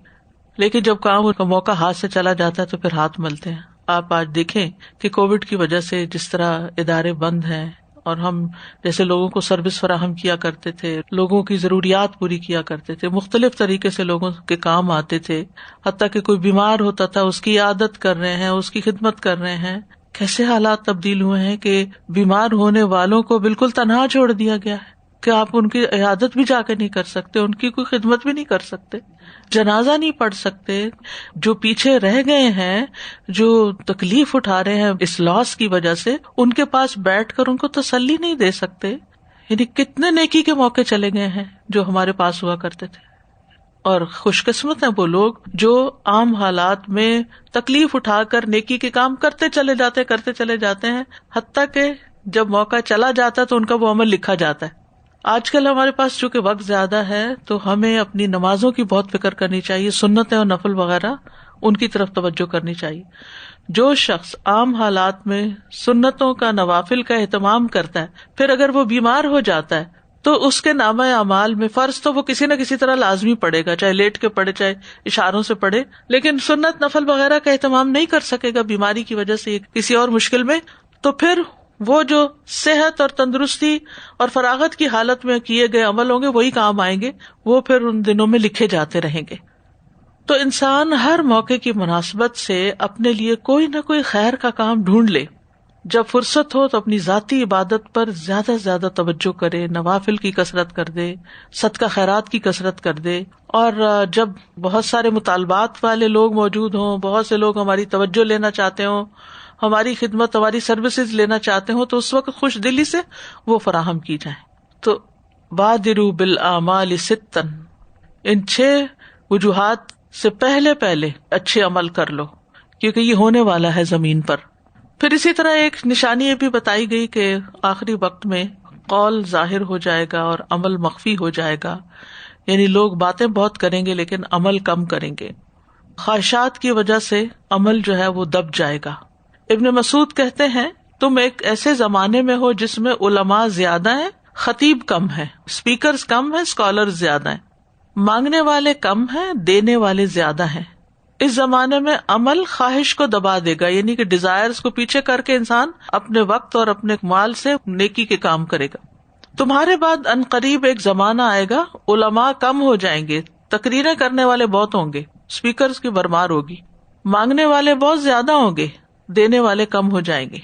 لیکن جب کام کا موقع ہاتھ سے چلا جاتا ہے تو پھر ہاتھ ملتے ہیں. آپ آج دیکھیں کہ کووڈ کی وجہ سے جس طرح ادارے بند ہیں اور ہم جیسے لوگوں کو سروس فراہم کیا کرتے تھے، لوگوں کی ضروریات پوری کیا کرتے تھے، مختلف طریقے سے لوگوں کے کام آتے تھے، حتیٰ کہ کوئی بیمار ہوتا تھا اس کی عیادت کر رہے ہیں، اس کی خدمت کر رہے ہیں. کیسے حالات تبدیل ہوئے ہیں کہ بیمار ہونے والوں کو بالکل تنہا چھوڑ دیا گیا ہے کہ آپ ان کی عیادت بھی جا کے نہیں کر سکتے، ان کی کوئی خدمت بھی نہیں کر سکتے، جنازہ نہیں پڑھ سکتے. جو پیچھے رہ گئے ہیں، جو تکلیف اٹھا رہے ہیں اس لاس کی وجہ سے، ان کے پاس بیٹھ کر ان کو تسلی نہیں دے سکتے. یعنی کتنے نیکی کے موقع چلے گئے ہیں جو ہمارے پاس ہوا کرتے تھے. اور خوش قسمت ہیں وہ لوگ جو عام حالات میں تکلیف اٹھا کر نیکی کے کام کرتے چلے جاتے ہیں، حتیٰ کہ جب موقع چلا جاتا ہے تو ان کا وہ عمل لکھا جاتا ہے. آج کل ہمارے پاس چونکہ وقت زیادہ ہے تو ہمیں اپنی نمازوں کی بہت فکر کرنی چاہیے، سنتیں اور نفل وغیرہ ان کی طرف توجہ کرنی چاہیے. جو شخص عام حالات میں سنتوں کا نوافل کا اہتمام کرتا ہے، پھر اگر وہ بیمار ہو جاتا ہے تو اس کے نامہ اعمال میں فرض تو وہ کسی نہ کسی طرح لازمی پڑے گا، چاہے لیٹ کے پڑھے چاہے اشاروں سے پڑھے، لیکن سنت نفل وغیرہ کا اہتمام نہیں کر سکے گا بیماری کی وجہ سے کسی اور مشکل میں، تو پھر وہ جو صحت اور تندرستی اور فراغت کی حالت میں کیے گئے عمل ہوں گے وہی کام آئیں گے، وہ پھر ان دنوں میں لکھے جاتے رہیں گے. تو انسان ہر موقع کی مناسبت سے اپنے لیے کوئی نہ کوئی خیر کا کام ڈھونڈ لے. جب فرصت ہو تو اپنی ذاتی عبادت پر زیادہ سے زیادہ توجہ کرے، نوافل کی کثرت کر دے، صدقہ خیرات کی کثرت کر دے. اور جب بہت سارے مطالبات والے لوگ موجود ہوں، بہت سے لوگ ہماری توجہ لینا چاہتے ہوں، ہماری خدمت، ہماری سروسز لینا چاہتے ہوں، تو اس وقت خوش دلی سے وہ فراہم کی جائیں. تو بادروا بالاعمال ستا، ان 6 وجوہات سے پہلے اچھے عمل کر لو، کیونکہ یہ ہونے والا ہے زمین پر. پھر اسی طرح ایک نشانی یہ بھی بتائی گئی کہ آخری وقت میں قول ظاہر ہو جائے گا اور عمل مخفی ہو جائے گا، یعنی لوگ باتیں بہت کریں گے لیکن عمل کم کریں گے. خواہشات کی وجہ سے عمل جو ہے وہ دب جائے گا. ابن مسعود کہتے ہیں تم ایک ایسے زمانے میں ہو جس میں علماء زیادہ ہیں، خطیب کم ہیں، اسپیکرز کم ہیں، اسکالرز زیادہ ہیں، مانگنے والے کم ہیں، دینے والے زیادہ ہیں. اس زمانے میں عمل خواہش کو دبا دے گا، یعنی کہ ڈیزائرز کو پیچھے کر کے انسان اپنے وقت اور اپنے مال سے نیکی کے کام کرے گا. تمہارے بعد عنقریب ایک زمانہ آئے گا، علماء کم ہو جائیں گے، تقریریں کرنے والے بہت ہوں گے، اسپیکرز کی بھرمار ہوگی، مانگنے والے بہت زیادہ ہوں گے، دینے والے کم ہو جائیں گے.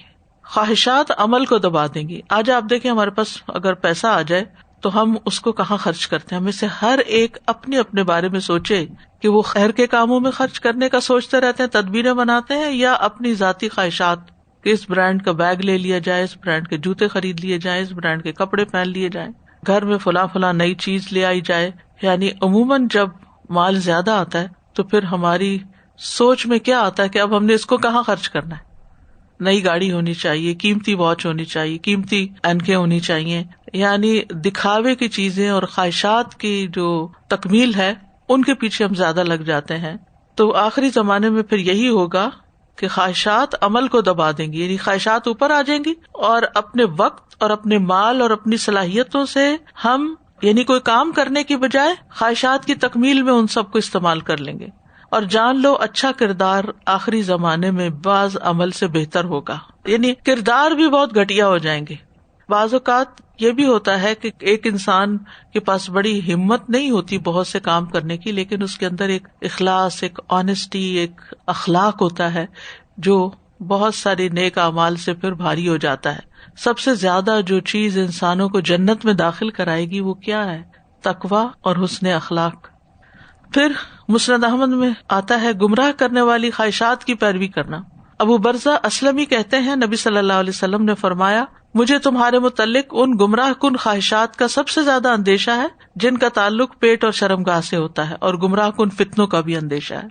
خواہشات عمل کو دبا دیں گی. آج آپ دیکھیں ہمارے پاس اگر پیسہ آ جائے تو ہم اس کو کہاں خرچ کرتے ہیں؟ ہمیں سے ہر ایک اپنے بارے میں سوچے کہ وہ خیر کے کاموں میں خرچ کرنے کا سوچتے رہتے ہیں، تدبیریں بناتے ہیں، یا اپنی ذاتی خواہشات کہ اس برانڈ کا بیگ لے لیا جائے، اس برانڈ کے جوتے خرید لیے جائیں، اس برانڈ کے کپڑے پہن لیے جائیں، گھر میں فلاں نئی چیز لے آئی جائے. یعنی عموماً جب مال زیادہ آتا ہے تو پھر ہماری سوچ میں کیا آتا ہے کہ اب ہم نے اس کو کہاں خرچ کرنا ہے. نئی گاڑی ہونی چاہیے، قیمتی واچ ہونی چاہیے، قیمتی اینکیں ہونی چاہیے. یعنی دکھاوے کی چیزیں اور خواہشات کی جو تکمیل ہے ان کے پیچھے ہم زیادہ لگ جاتے ہیں. تو آخری زمانے میں پھر یہی ہوگا کہ خواہشات عمل کو دبا دیں گی، یعنی خواہشات اوپر آ جائیں گی اور اپنے وقت اور اپنے مال اور اپنی صلاحیتوں سے ہم یعنی کوئی کام کرنے کی بجائے خواہشات کی تکمیل میں ان سب کو استعمال کر لیں گے. اور جان لو اچھا کردار آخری زمانے میں بعض عمل سے بہتر ہوگا، یعنی کردار بھی بہت گھٹیا ہو جائیں گے. بعض اوقات یہ بھی ہوتا ہے کہ ایک انسان کے پاس بڑی ہمت نہیں ہوتی بہت سے کام کرنے کی، لیکن اس کے اندر ایک اخلاص، ایک آنےسٹی، ایک اخلاق ہوتا ہے جو بہت سارے نیک اعمال سے پھر بھاری ہو جاتا ہے. سب سے زیادہ جو چیز انسانوں کو جنت میں داخل کرائے گی وہ کیا ہے؟ تقویٰ اور حسن اخلاق. پھر مسند احمد میں آتا ہے گمراہ کرنے والی خواہشات کی پیروی کرنا. ابو برزہ اسلمی کہتے ہیں نبی صلی اللہ علیہ وسلم نے فرمایا مجھے تمہارے متعلق ان گمراہ کن خواہشات کا سب سے زیادہ اندیشہ ہے جن کا تعلق پیٹ اور شرمگاہ سے ہوتا ہے، اور گمراہ کن فتنوں کا بھی اندیشہ ہے.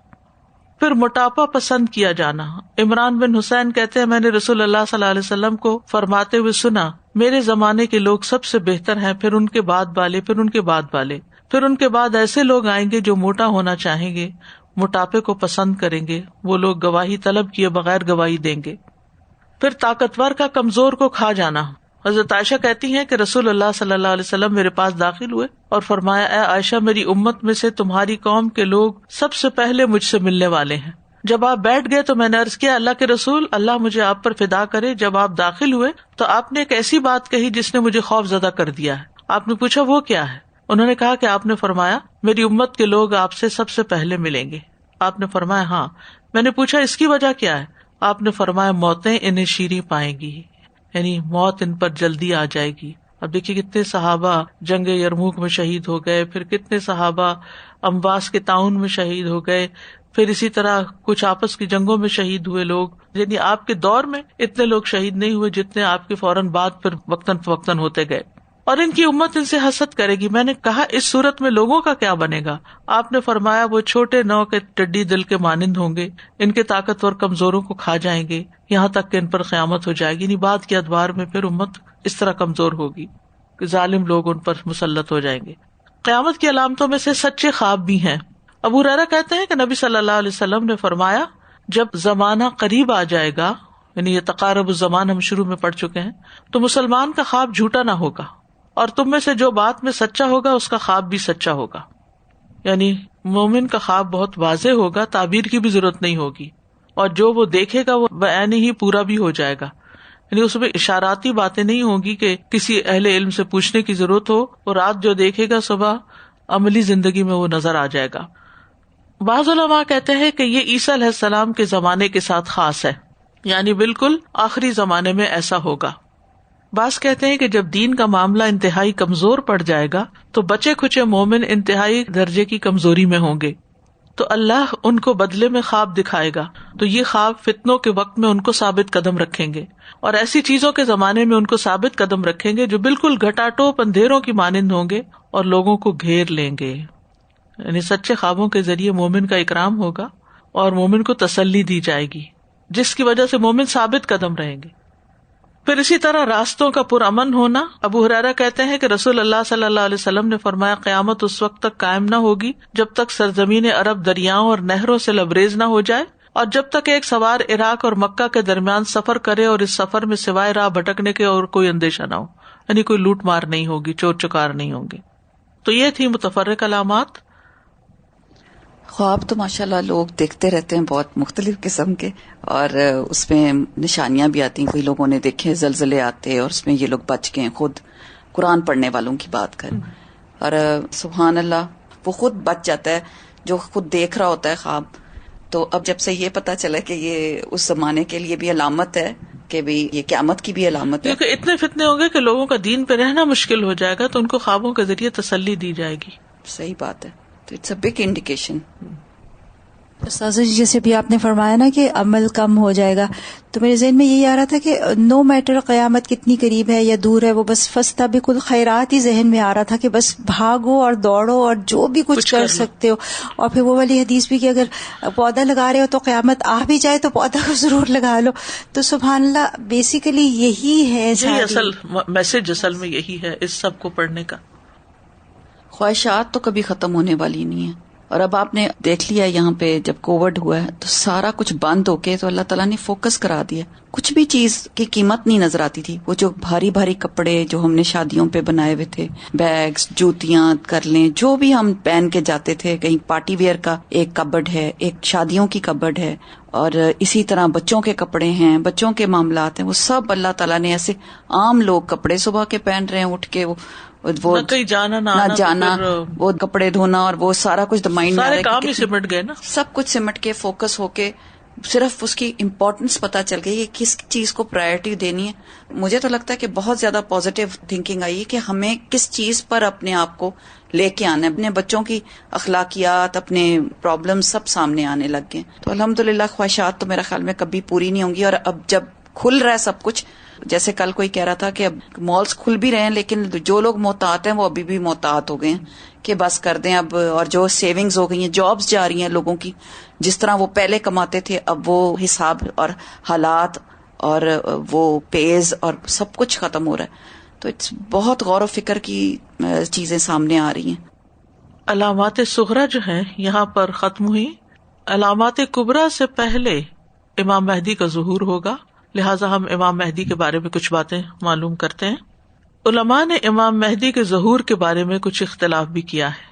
پھر موٹاپا پسند کیا جانا. عمران بن حسین کہتے ہیں میں نے رسول اللہ صلی اللہ علیہ وسلم کو فرماتے ہوئے سنا میرے زمانے کے لوگ سب سے بہتر ہیں، پھر ان کے بعد والے، پھر ان کے بعد والے، پھر ان کے بعد ایسے لوگ آئیں گے جو موٹا ہونا چاہیں گے، موٹاپے کو پسند کریں گے. وہ لوگ گواہی طلب کیے بغیر گواہی دیں گے. پھر طاقتور کا کمزور کو کھا جانا. حضرت عائشہ کہتی ہیں کہ رسول اللہ صلی اللہ علیہ وسلم میرے پاس داخل ہوئے اور فرمایا اے عائشہ میری امت میں سے تمہاری قوم کے لوگ سب سے پہلے مجھ سے ملنے والے ہیں. جب آپ بیٹھ گئے تو میں نے عرض کیا اللہ کے رسول اللہ مجھے آپ پر فدا کرے. جب آپ داخل ہوئے تو آپ نے ایک ایسی بات کہی جس نے مجھے خوف زدہ کر دیا ہے. آپ نے پوچھا وہ کیا ہے؟ انہوں نے کہا کہ آپ نے فرمایا میری امت کے لوگ آپ سے سب سے پہلے ملیں گے. آپ نے فرمایا ہاں. میں نے پوچھا اس کی وجہ کیا ہے؟ آپ نے فرمایا موتیں انہیں شیریں پائیں گی، یعنی موت ان پر جلدی آ جائے گی. اب دیکھیے کتنے صحابہ جنگ یرموک میں شہید ہو گئے، پھر کتنے صحابہ امواس کے تعاون میں شہید ہو گئے، پھر اسی طرح کچھ آپس کی جنگوں میں شہید ہوئے لوگ. یعنی آپ کے دور میں اتنے لوگ شہید نہیں ہوئے جتنے آپ کے فوراً بعد پھر وقتاً فوقتاً ہوتے گئے. اور ان کی امت ان سے حسد کرے گی. میں نے کہا اس صورت میں لوگوں کا کیا بنے گا؟ آپ نے فرمایا وہ چھوٹے نو کے ٹڈی دل کے مانند ہوں گے، ان کے طاقتور کمزوروں کو کھا جائیں گے یہاں تک کہ ان پر قیامت ہو جائے گی. یعنی بعد کے ادوار میں پھر امت اس طرح کمزور ہوگی کہ ظالم لوگ ان پر مسلط ہو جائیں گے. قیامت کی علامتوں میں سے سچے خواب بھی ہیں. ابو ہریرہ کہتے ہیں کہ نبی صلی اللہ علیہ وسلم نے فرمایا جب زمانہ قریب آ جائے گا، یعنی یہ تقارب الزمان ہم شروع میں پڑھ چکے ہیں، تو مسلمان کا خواب جھوٹا نہ ہوگا، اور تم میں سے جو بات میں سچا ہوگا اس کا خواب بھی سچا ہوگا. یعنی مومن کا خواب بہت واضح ہوگا، تعبیر کی بھی ضرورت نہیں ہوگی، اور جو وہ دیکھے گا وہ بعین ہی پورا بھی ہو جائے گا. یعنی اس میں اشاراتی باتیں نہیں ہوگی کہ کسی اہل علم سے پوچھنے کی ضرورت ہو، وہ رات جو دیکھے گا صبح عملی زندگی میں وہ نظر آ جائے گا. بعض علماء کہتے ہیں کہ یہ عیسیٰ علیہ السلام کے زمانے کے ساتھ خاص ہے، یعنی بالکل آخری زمانے میں ایسا ہوگا. بعض کہتے ہیں کہ جب دین کا معاملہ انتہائی کمزور پڑ جائے گا تو بچے کھچے مومن انتہائی درجے کی کمزوری میں ہوں گے، تو اللہ ان کو بدلے میں خواب دکھائے گا، تو یہ خواب فتنوں کے وقت میں ان کو ثابت قدم رکھیں گے، اور ایسی چیزوں کے زمانے میں ان کو ثابت قدم رکھیں گے جو بالکل گھٹاٹوپ اندھیروں کی مانند ہوں گے اور لوگوں کو گھیر لیں گے. یعنی سچے خوابوں کے ذریعے مومن کا اکرام ہوگا اور مومن کو تسلی دی جائے گی، جس کی وجہ سے مومن ثابت قدم رہیں گے. پھر اسی طرح راستوں کا پرامن ہونا. ابو ہریرہ کہتے ہیں کہ رسول اللہ صلی اللہ علیہ وسلم نے فرمایا قیامت اس وقت تک قائم نہ ہوگی جب تک سرزمین عرب دریاؤں اور نہروں سے لبریز نہ ہو جائے، اور جب تک ایک سوار عراق اور مکہ کے درمیان سفر کرے اور اس سفر میں سوائے راہ بھٹکنے کے اور کوئی اندیشہ نہ ہو، یعنی کوئی لوٹ مار نہیں ہوگی، چور چکار نہیں ہوں گے. تو یہ تھی متفرق علامات. خواب تو ماشاءاللہ لوگ دیکھتے رہتے ہیں بہت مختلف قسم کے، اور اس میں نشانیاں بھی آتی ہیں. کوئی لوگوں نے دیکھے زلزلے آتے اور اس میں یہ لوگ بچ گئے. خود قرآن پڑھنے والوں کی بات کریں، اور سبحان اللہ وہ خود بچ جاتا ہے جو خود دیکھ رہا ہوتا ہے خواب. تو اب جب سے یہ پتا چلا کہ یہ اس زمانے کے لیے بھی علامت ہے کہ بھی یہ قیامت کی بھی علامت ہے، کیونکہ اتنے فتنے ہوں گے کہ لوگوں کا دین پہ رہنا مشکل ہو جائے گا، تو ان کو خوابوں کے ذریعے تسلی دی جائے گی. صحیح بات ہے. تو اٹس اے بگ انڈیکیشن. استاذہ جی جیسے بھی آپ نے فرمایا نا کہ عمل کم ہو جائے گا، تو میرے ذہن میں یہی آ رہا تھا کہ نو میٹر قیامت کتنی قریب ہے یا دور ہے، وہ بس فاستبقوا الخیرات ہی ذہن میں آ رہا تھا کہ بس بھاگو اور دوڑو اور جو بھی کچھ کر سکتے ہو. اور پھر وہ والی حدیث بھی کہ اگر پودا لگا رہے ہو تو قیامت آ بھی جائے تو پودا کو ضرور لگا لو. تو سبحان اللہ بیسیکلی یہی ہے، یہی اصل میسج اصل میں یہی ہے اس سب کو پڑھنے کا. خواہشات تو کبھی ختم ہونے والی نہیں ہے. اور اب آپ نے دیکھ لیا یہاں پہ جب کووڈ ہوا ہے تو سارا کچھ بند ہو کے تو اللہ تعالیٰ نے فوکس کرا دیا. کچھ بھی چیز کی قیمت نہیں نظر آتی تھی. وہ جو بھاری بھاری کپڑے جو ہم نے شادیوں پہ بنائے ہوئے تھے، بیگز، جوتیاں کر لیں، جو بھی ہم پہن کے جاتے تھے، کہیں پارٹی ویئر کا ایک کبڈ ہے، ایک شادیوں کی کبڈ ہے، اور اسی طرح بچوں کے کپڑے ہیں، بچوں کے معاملات ہیں، وہ سب اللہ تعالیٰ نے ایسے عام لوگ کپڑے صبح کے پہن رہے ہیں اٹھ کے، وہ کہیں جانا نہ جانا، وہ کپڑے دھونا، اور وہ سارا کچھ مائنڈ سارے کام ہی سمٹ گئے نا، سب کچھ سمٹ کے فوکس ہو کے صرف اس کی امپورٹنس پتا چل گئی ہے کس چیز کو پرائرٹی دینی ہے. مجھے تو لگتا ہے کہ بہت زیادہ پازیٹیو تھنکنگ آئی ہے کہ ہمیں کس چیز پر اپنے آپ کو لے کے آنا ہے. اپنے بچوں کی اخلاقیات، اپنے پرابلم سب سامنے آنے لگ گئے. تو الحمدللہ خواہشات تو میرا خیال میں کبھی پوری نہیں ہوں گی. اور اب جب کھل رہا ہے سب کچھ، جیسے کل کوئی کہہ رہا تھا کہ اب مالز کھل بھی رہے ہیں لیکن جو لوگ محتاط ہیں وہ ابھی بھی محتاط ہو گئے ہیں کہ بس کر دیں اب. اور جو سیونگز ہو گئی ہیں، جابز جا رہی ہیں لوگوں کی، جس طرح وہ پہلے کماتے تھے اب وہ حساب اور حالات اور وہ پیز اور سب کچھ ختم ہو رہا ہے. تو بہت غور و فکر کی چیزیں سامنے آ رہی ہیں. علامات صغرا جو ہیں یہاں پر ختم ہوئی. علامات کبریٰ سے پہلے امام مہدی کا ظہور ہوگا، لہٰذا ہم امام مہدی کے بارے میں کچھ باتیں معلوم کرتے ہیں. علماء نے امام مہدی کے ظہور کے بارے میں کچھ اختلاف بھی کیا ہے،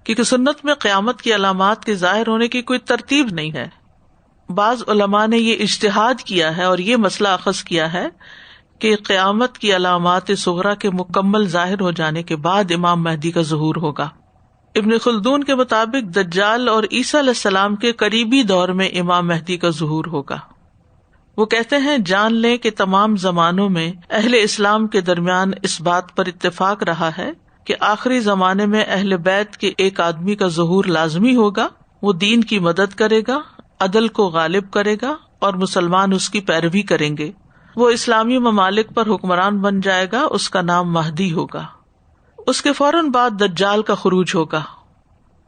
کیونکہ سنت میں قیامت کی علامات کے ظاہر ہونے کی کوئی ترتیب نہیں ہے. بعض علماء نے یہ اجتہاد کیا ہے اور یہ مسئلہ اخذ کیا ہے کہ قیامت کی علامات صغرا کے مکمل ظاہر ہو جانے کے بعد امام مہدی کا ظہور ہوگا. ابن خلدون کے مطابق دجال اور عیسیٰ علیہ السلام کے قریبی دور میں امام مہدی کا ظہور ہوگا. وہ کہتے ہیں جان لیں کہ تمام زمانوں میں اہل اسلام کے درمیان اس بات پر اتفاق رہا ہے کہ آخری زمانے میں اہل بیت کے ایک آدمی کا ظہور لازمی ہوگا. وہ دین کی مدد کرے گا، عدل کو غالب کرے گا اور مسلمان اس کی پیروی کریں گے. وہ اسلامی ممالک پر حکمران بن جائے گا، اس کا نام مہدی ہوگا. اس کے فوراً بعد دجال کا خروج ہوگا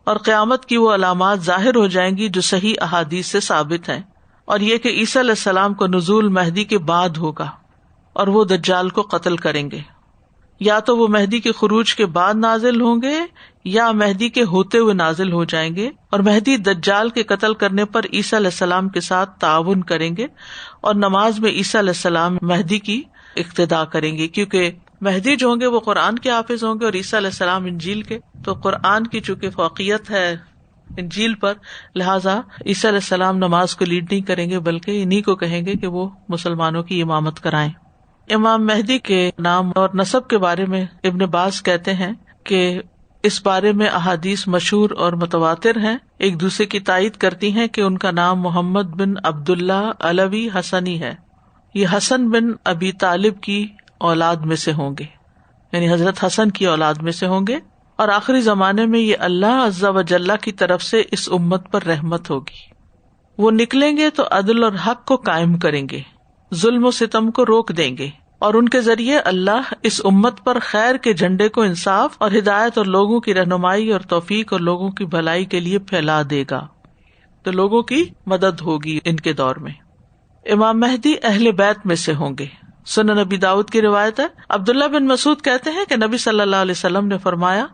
اور قیامت کی وہ علامات ظاہر ہو جائیں گی جو صحیح احادیث سے ثابت ہیں، اور یہ کہ عیسیٰ علیہ السلام کو نزول مہدی کے بعد ہوگا اور وہ دجال کو قتل کریں گے. یا تو وہ مہدی کے خروج کے بعد نازل ہوں گے یا مہدی کے ہوتے ہوئے نازل ہو جائیں گے، اور مہدی دجال کے قتل کرنے پر عیسیٰ علیہ السلام کے ساتھ تعاون کریں گے، اور نماز میں عیسیٰ علیہ السلام مہدی کی اقتداء کریں گے، کیونکہ مہدی جو ہوں گے وہ قرآن کے حافظ ہوں گے اور عیسیٰ علیہ السلام انجیل کے، تو قرآن کی چونکہ فوقیت ہے انجیل پر، لہٰذا عیسیٰ علیہ السلام نماز کو لیڈ نہیں کریں گے بلکہ انہی کو کہیں گے کہ وہ مسلمانوں کی امامت کرائیں۔ امام مہدی کے نام اور نسب کے بارے میں ابن باز کہتے ہیں کہ اس بارے میں احادیث مشہور اور متواتر ہیں، ایک دوسرے کی تائید کرتی ہیں کہ ان کا نام محمد بن عبداللہ علوی حسنی ہے، یہ حسن بن ابی طالب کی اولاد میں سے ہوں گے، یعنی حضرت حسن کی اولاد میں سے ہوں گے، اور آخری زمانے میں یہ اللہ عز و جل کی طرف سے اس امت پر رحمت ہوگی۔ وہ نکلیں گے تو عدل اور حق کو قائم کریں گے، ظلم و ستم کو روک دیں گے، اور ان کے ذریعے اللہ اس امت پر خیر کے جھنڈے کو انصاف اور ہدایت اور لوگوں کی رہنمائی اور توفیق اور لوگوں کی بھلائی کے لیے پھیلا دے گا، تو لوگوں کی مدد ہوگی ان کے دور میں۔ امام مہدی اہل بیت میں سے ہوں گے۔ سنن نبی داؤد کی روایت ہے، عبداللہ بن مسعود کہتے ہیں کہ نبی صلی اللہ علیہ وسلم نے فرمایا،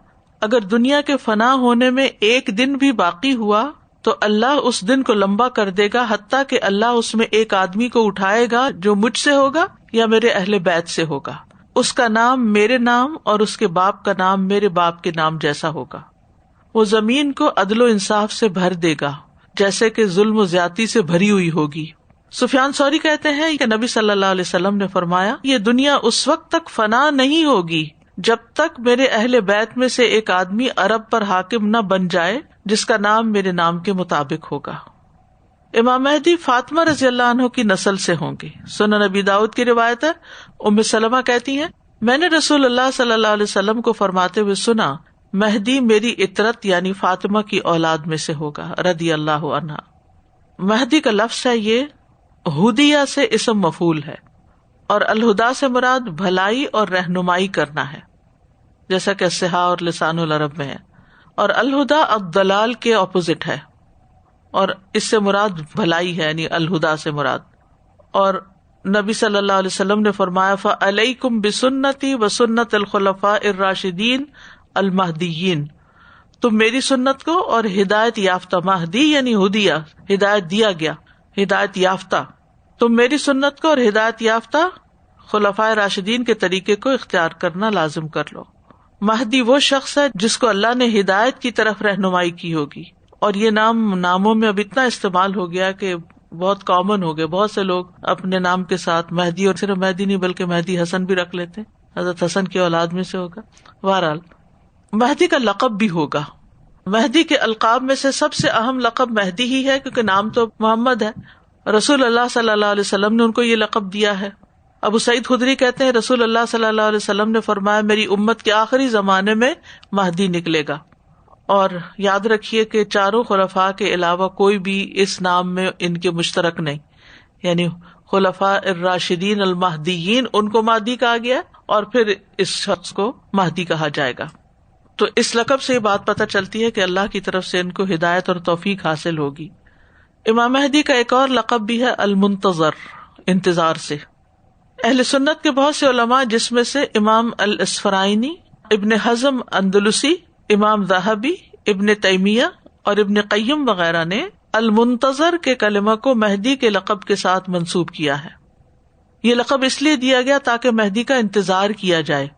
اگر دنیا کے فنا ہونے میں ایک دن بھی باقی ہوا تو اللہ اس دن کو لمبا کر دے گا، حتیٰ کہ اللہ اس میں ایک آدمی کو اٹھائے گا جو مجھ سے ہوگا یا میرے اہل بیت سے ہوگا، اس کا نام میرے نام اور اس کے باپ کا نام میرے باپ کے نام جیسا ہوگا، وہ زمین کو عدل و انصاف سے بھر دے گا جیسے کہ ظلم و زیادتی سے بھری ہوئی ہوگی۔ سفیان ثوری کہتے ہیں کہ نبی صلی اللہ علیہ وسلم نے فرمایا، یہ دنیا اس وقت تک فنا نہیں ہوگی جب تک میرے اہل بیت میں سے ایک آدمی عرب پر حاکم نہ بن جائے جس کا نام میرے نام کے مطابق ہوگا۔ امام مہدی فاطمہ رضی اللہ عنہ کی نسل سے ہوں گے۔ سنن نبی داؤد کی روایت ہے، ام سلمہ کہتی ہیں، میں نے رسول اللہ صلی اللہ علیہ وسلم کو فرماتے ہوئے سنا، مہدی میری اطرت یعنی فاطمہ کی اولاد میں سے ہوگا رضی اللہ عنہا۔ مہدی کا لفظ ہے یہ ہدیہ سے اسم مفعول ہے، اور الہدا سے مراد بھلائی اور رہنمائی کرنا ہے، جیسا کہ صحا اور لسان العرب میں ہے، اور الہدا الضلال کے اپوزٹ ہے، اور اس سے مراد بھلائی ہے، یعنی الہدا سے مراد۔ اور نبی صلی اللہ علیہ وسلم نے فرمایا، فَعَلَيْكُمْ بِسُنَّتِي وَسُنَّتِ الْخُلَفَاءِ الرَّاشِدِينَ الْمَهْدِيِّينَ، تم میری سنت کو اور ہدایت یافتہ، مہدی یعنی ہدیہ، ہدایت دیا گیا، ہدایت یافتہ، تم میری سنت کو اور ہدایت یافتہ خلفائے راشدین کے طریقے کو اختیار کرنا لازم کر لو۔ مہدی وہ شخص ہے جس کو اللہ نے ہدایت کی طرف رہنمائی کی ہوگی، اور یہ ناموں میں اب اتنا استعمال ہو گیا کہ بہت کامن ہو گیا، بہت سے لوگ اپنے نام کے ساتھ مہدی، اور صرف مہدی نہیں بلکہ مہدی حسن بھی رکھ لیتے، حضرت حسن کی اولاد میں سے ہوگا۔ بہرحال مہدی کا لقب بھی ہوگا۔ مہدی کے القاب میں سے سب سے اہم لقب مہدی ہی ہے، کیونکہ نام تو محمد ہے، رسول اللہ صلی اللہ علیہ وسلم نے ان کو یہ لقب دیا ہے۔ ابو سعید خدری کہتے ہیں، رسول اللہ صلی اللہ علیہ وسلم نے فرمایا، میری امت کے آخری زمانے میں مہدی نکلے گا، اور یاد رکھیے کہ چاروں خلفاء کے علاوہ کوئی بھی اس نام میں ان کے مشترک نہیں، یعنی خلفاء الراشدین المہدیین ان کو مہدی کہا گیا، اور پھر اس شخص کو مہدی کہا جائے گا۔ تو اس لقب سے یہ بات پتہ چلتی ہے کہ اللہ کی طرف سے ان کو ہدایت اور توفیق حاصل ہوگی۔ امام مہدی کا ایک اور لقب بھی ہے المنتظر، انتظار سے۔ اہل سنت کے بہت سے علماء، جس میں سے امام الاسفرائینی، ابن حزم اندلسی، امام ذہبی، ابن تیمیہ اور ابن قیم وغیرہ نے المنتظر کے کلمہ کو مہدی کے لقب کے ساتھ منسوب کیا ہے۔ یہ لقب اس لیے دیا گیا تاکہ مہدی کا انتظار کیا جائے،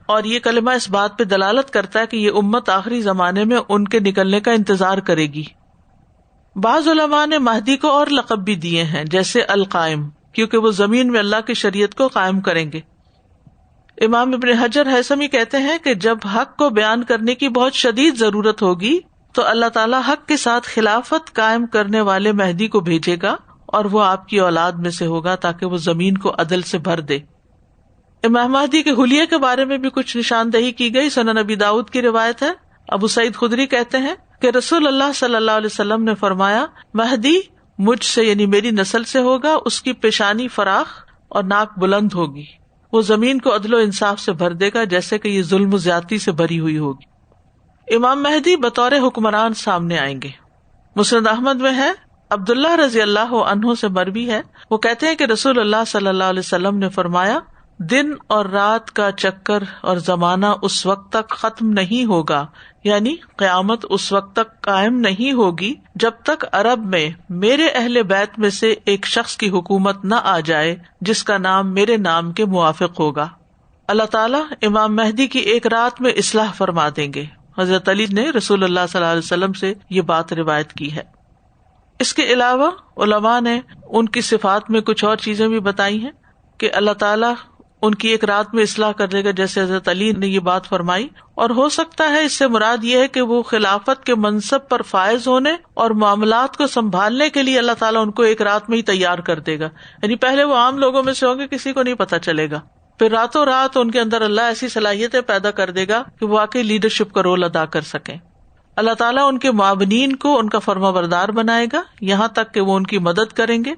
اور یہ کلمہ اس بات پہ دلالت کرتا ہے کہ یہ امت آخری زمانے میں ان کے نکلنے کا انتظار کرے گی۔ بعض علماء نے مہدی کو اور لقب بھی دیے ہیں، جیسے القائم، کیونکہ وہ زمین میں اللہ کی شریعت کو قائم کریں گے۔ امام ابن حجر ہیثمی کہتے ہیں کہ جب حق کو بیان کرنے کی بہت شدید ضرورت ہوگی تو اللہ تعالیٰ حق کے ساتھ خلافت قائم کرنے والے مہدی کو بھیجے گا، اور وہ آپ کی اولاد میں سے ہوگا تاکہ وہ زمین کو عدل سے بھر دے۔ امام مہدی کے حلیے کے بارے میں بھی کچھ نشاندہی کی گئی۔ سنن نبی داؤد کی روایت ہے، ابو سعید خدری کہتے ہیں کہ رسول اللہ صلی اللہ علیہ وسلم نے فرمایا، مہدی مجھ سے یعنی میری نسل سے ہوگا، اس کی پیشانی فراخ اور ناک بلند ہوگی، وہ زمین کو عدل و انصاف سے بھر دے گا جیسے کہ یہ ظلم و زیادتی سے بھری ہوئی ہوگی۔ امام مہدی بطور حکمران سامنے آئیں گے۔ مسند احمد میں ہے، عبداللہ رضی اللہ عنہ سے مروی ہے، وہ کہتے ہیں کہ رسول اللہ صلی اللہ علیہ وسلم نے فرمایا، دن اور رات کا چکر اور زمانہ اس وقت تک ختم نہیں ہوگا، یعنی قیامت اس وقت تک قائم نہیں ہوگی جب تک عرب میں میرے اہل بیت میں سے ایک شخص کی حکومت نہ آ جائے جس کا نام میرے نام کے موافق ہوگا۔ اللہ تعالیٰ امام مہدی کی ایک رات میں اصلاح فرما دیں گے۔ حضرت علی نے رسول اللہ صلی اللہ علیہ وسلم سے یہ بات روایت کی ہے۔ اس کے علاوہ علماء نے ان کی صفات میں کچھ اور چیزیں بھی بتائی ہیں کہ اللہ تعالیٰ ان کی ایک رات میں اصلاح کر دے گا، جیسے حضرت علی نے یہ بات فرمائی، اور ہو سکتا ہے اس سے مراد یہ ہے کہ وہ خلافت کے منصب پر فائز ہونے اور معاملات کو سنبھالنے کے لیے اللہ تعالیٰ ان کو ایک رات میں ہی تیار کر دے گا، یعنی پہلے وہ عام لوگوں میں سے ہوں گے، کسی کو نہیں پتا چلے گا، پھر راتوں رات ان کے اندر اللہ ایسی صلاحیتیں پیدا کر دے گا کہ وہ واقعی لیڈرشپ کا رول ادا کر سکیں۔ اللہ تعالیٰ ان کے معاونین کو ان کا فرما بردار بنائے گا، یہاں تک کہ وہ ان کی مدد کریں گے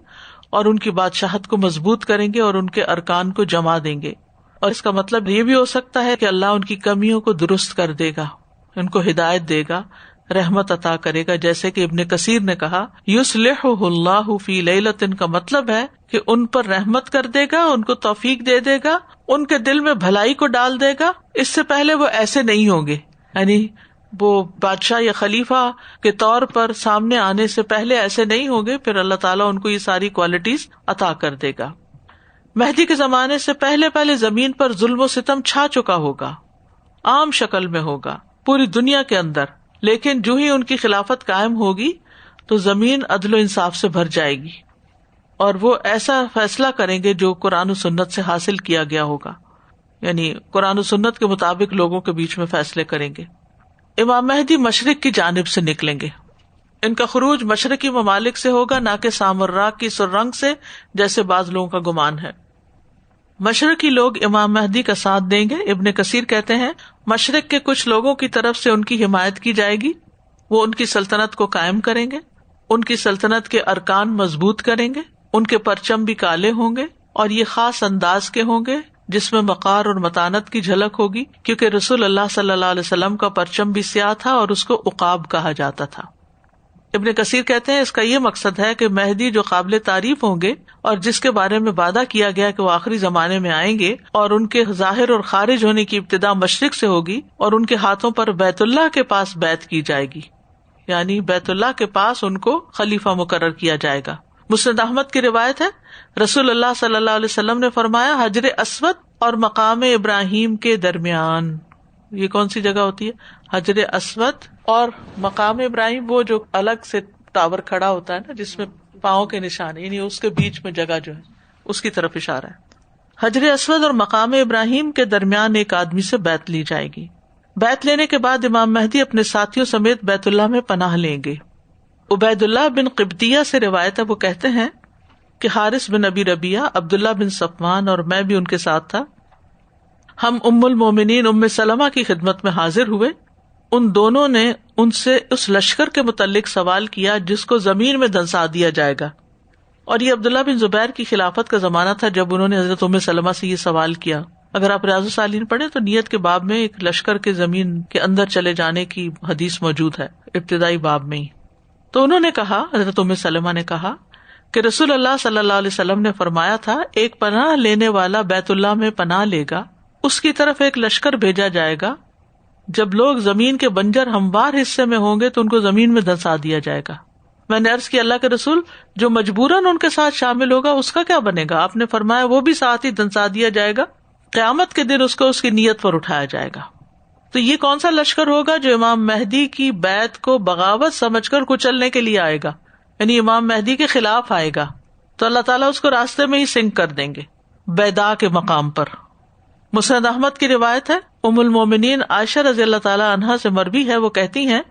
اور ان کی بادشاہت کو مضبوط کریں گے اور ان کے ارکان کو جما دیں گے۔ اور اس کا مطلب یہ بھی ہو سکتا ہے کہ اللہ ان کی کمیوں کو درست کر دے گا، ان کو ہدایت دے گا، رحمت عطا کرے گا، جیسے کہ ابن کثیر نے کہا یصلحہ اللہ فی لیلۃ، کا مطلب ہے کہ ان پر رحمت کر دے گا، ان کو توفیق دے دے گا، ان کے دل میں بھلائی کو ڈال دے گا۔ اس سے پہلے وہ ایسے نہیں ہوں گے، یعنی وہ بادشاہ یا خلیفہ کے طور پر سامنے آنے سے پہلے ایسے نہیں ہوں گے، پھر اللہ تعالیٰ ان کو یہ ساری کوالٹیز عطا کر دے گا۔ مہدی کے زمانے سے پہلے زمین پر ظلم و ستم چھا چکا ہوگا، عام شکل میں ہوگا پوری دنیا کے اندر، لیکن جو ہی ان کی خلافت قائم ہوگی تو زمین عدل و انصاف سے بھر جائے گی، اور وہ ایسا فیصلہ کریں گے جو قرآن و سنت سے حاصل کیا گیا ہوگا، یعنی قرآن و سنت کے مطابق لوگوں کے بیچ میں فیصلے کریں گے۔ امام مہدی مشرق کی جانب سے نکلیں گے، ان کا خروج مشرقی ممالک سے ہوگا، نہ کہ سامراء کی سرنگ سے جیسے بعض لوگوں کا گمان ہے۔ مشرقی لوگ امام مہدی کا ساتھ دیں گے۔ ابن کثیر کہتے ہیں مشرق کے کچھ لوگوں کی طرف سے ان کی حمایت کی جائے گی، وہ ان کی سلطنت کو قائم کریں گے، ان کی سلطنت کے ارکان مضبوط کریں گے، ان کے پرچم بھی کالے ہوں گے اور یہ خاص انداز کے ہوں گے جس میں وقار اور متانت کی جھلک ہوگی، کیونکہ رسول اللہ صلی اللہ علیہ وسلم کا پرچم بھی سیاہ تھا اور اس کو عقاب کہا جاتا تھا۔ ابن کثیر کہتے ہیں اس کا یہ مقصد ہے کہ مہدی جو قابل تعریف ہوں گے اور جس کے بارے میں وعدہ کیا گیا کہ وہ آخری زمانے میں آئیں گے، اور ان کے ظاہر اور خارج ہونے کی ابتدا مشرق سے ہوگی، اور ان کے ہاتھوں پر بیت اللہ کے پاس بیعت کی جائے گی، یعنی بیت اللہ کے پاس ان کو خلیفہ مقرر کیا جائے گا۔ مسند احمد کی روایت ہے رسول اللہ صلی اللہ علیہ وسلم نے فرمایا حجر اسود اور مقام ابراہیم کے درمیان، یہ کون سی جگہ ہوتی ہے؟ حجر اسود اور مقام ابراہیم، وہ جو الگ سے ٹاور کھڑا ہوتا ہے نا جس میں پاؤں کے نشان، یعنی اس کے بیچ میں جگہ جو ہے اس کی طرف اشارہ ہے۔ حجر اسود اور مقام ابراہیم کے درمیان ایک آدمی سے بیعت لی جائے گی۔ بیعت لینے کے بعد امام مہدی اپنے ساتھیوں سمیت بیت اللہ میں پناہ لیں گے۔ عبید اللہ بن قبطیہ سے روایت ہے، وہ کہتے ہیں کہ حارث بن ابی ربیعہ، عبداللہ بن صفوان اور میں بھی ان کے ساتھ تھا، ہم ام المومنین ام سلمہ کی خدمت میں حاضر ہوئے۔ ان دونوں نے ان سے اس لشکر کے متعلق سوال کیا جس کو زمین میں دنسا دیا جائے گا، اور یہ عبداللہ بن زبیر کی خلافت کا زمانہ تھا جب انہوں نے حضرت ام سلمہ سے یہ سوال کیا۔ اگر آپ ریاض الصالحین پڑھیں تو نیت کے باب میں ایک لشکر کے زمین کے اندر چلے جانے کی حدیث موجود ہے ابتدائی باب میں ہی۔ تو انہوں نے کہا، حضرت ام سلمہ نے کہا کہ رسول اللہ صلی اللہ علیہ وسلم نے فرمایا تھا ایک پناہ لینے والا بیت اللہ میں پناہ لے گا، اس کی طرف ایک لشکر بھیجا جائے گا، جب لوگ زمین کے بنجر ہموار حصے میں ہوں گے تو ان کو زمین میں دھنسا دیا جائے گا۔ میں نے عرض کی اللہ کے رسول، جو مجبوراً ان کے ساتھ شامل ہوگا اس کا کیا بنے گا؟ آپ نے فرمایا وہ بھی ساتھ ہی دھنسا دیا جائے گا، قیامت کے دن اس کو اس کی نیت پر اٹھایا جائے گا۔ تو یہ کون سا لشکر ہوگا؟ جو امام مہدی کی بیعت کو بغاوت سمجھ کر کچلنے کے لیے آئے گا، یعنی امام مہدی کے خلاف آئے گا، تو اللہ تعالیٰ اس کو راستے میں ہی سنک کر دیں گے بیدا کے مقام پر۔ مسند احمد کی روایت ہے، ام المومنین عائشہ رضی اللہ تعالیٰ عنہا سے مروی ہے، وہ کہتی ہیں